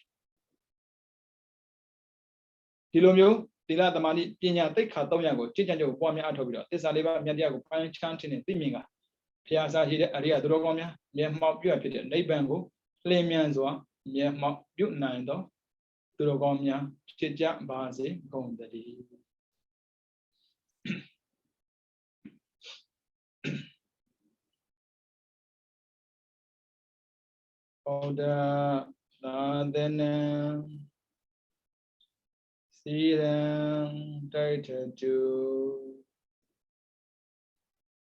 ဒီလိုမျိုးသီလသမာဓိပညာသိက္ခာ၃ရပ်ကိုကျင့်ကြံကြုံပွားများအထောက်ပြီးတော့သစ္စာလေးပါးမြတ်တရားကိုပိုင်းခြားခြင်းနဲ့သိမြင်ကဘုရားစာရှိတဲ့အရိယသူတော်ကောင်းများမျက်မှောက်ပြုဖြစ်တဲ့နိဗ္ဗာန်ကိုလျင်မြန်စွာမျက်မှောက်ပြုနိုင်သောသူတော်ကောင်းများဖြစ်ကြပါစေကုန်သတည်းဩဒသာသနံစီရံတိုက်ထတု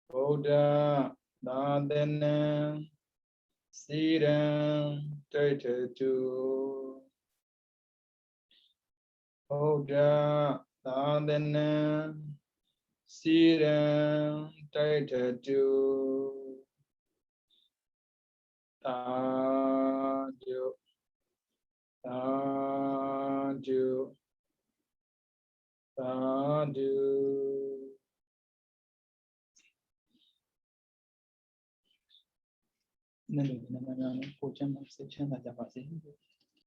ဗုဒ္ဓသာသနံစီရံတိုက်ထတုဗုဒ္ဓသာသနံစီရံတိုက်ထတုသာဓုသာဓုသာဓုနည်းနည်းကိုချမ်းသာစိတ်ချမ်းသာကြပါစေ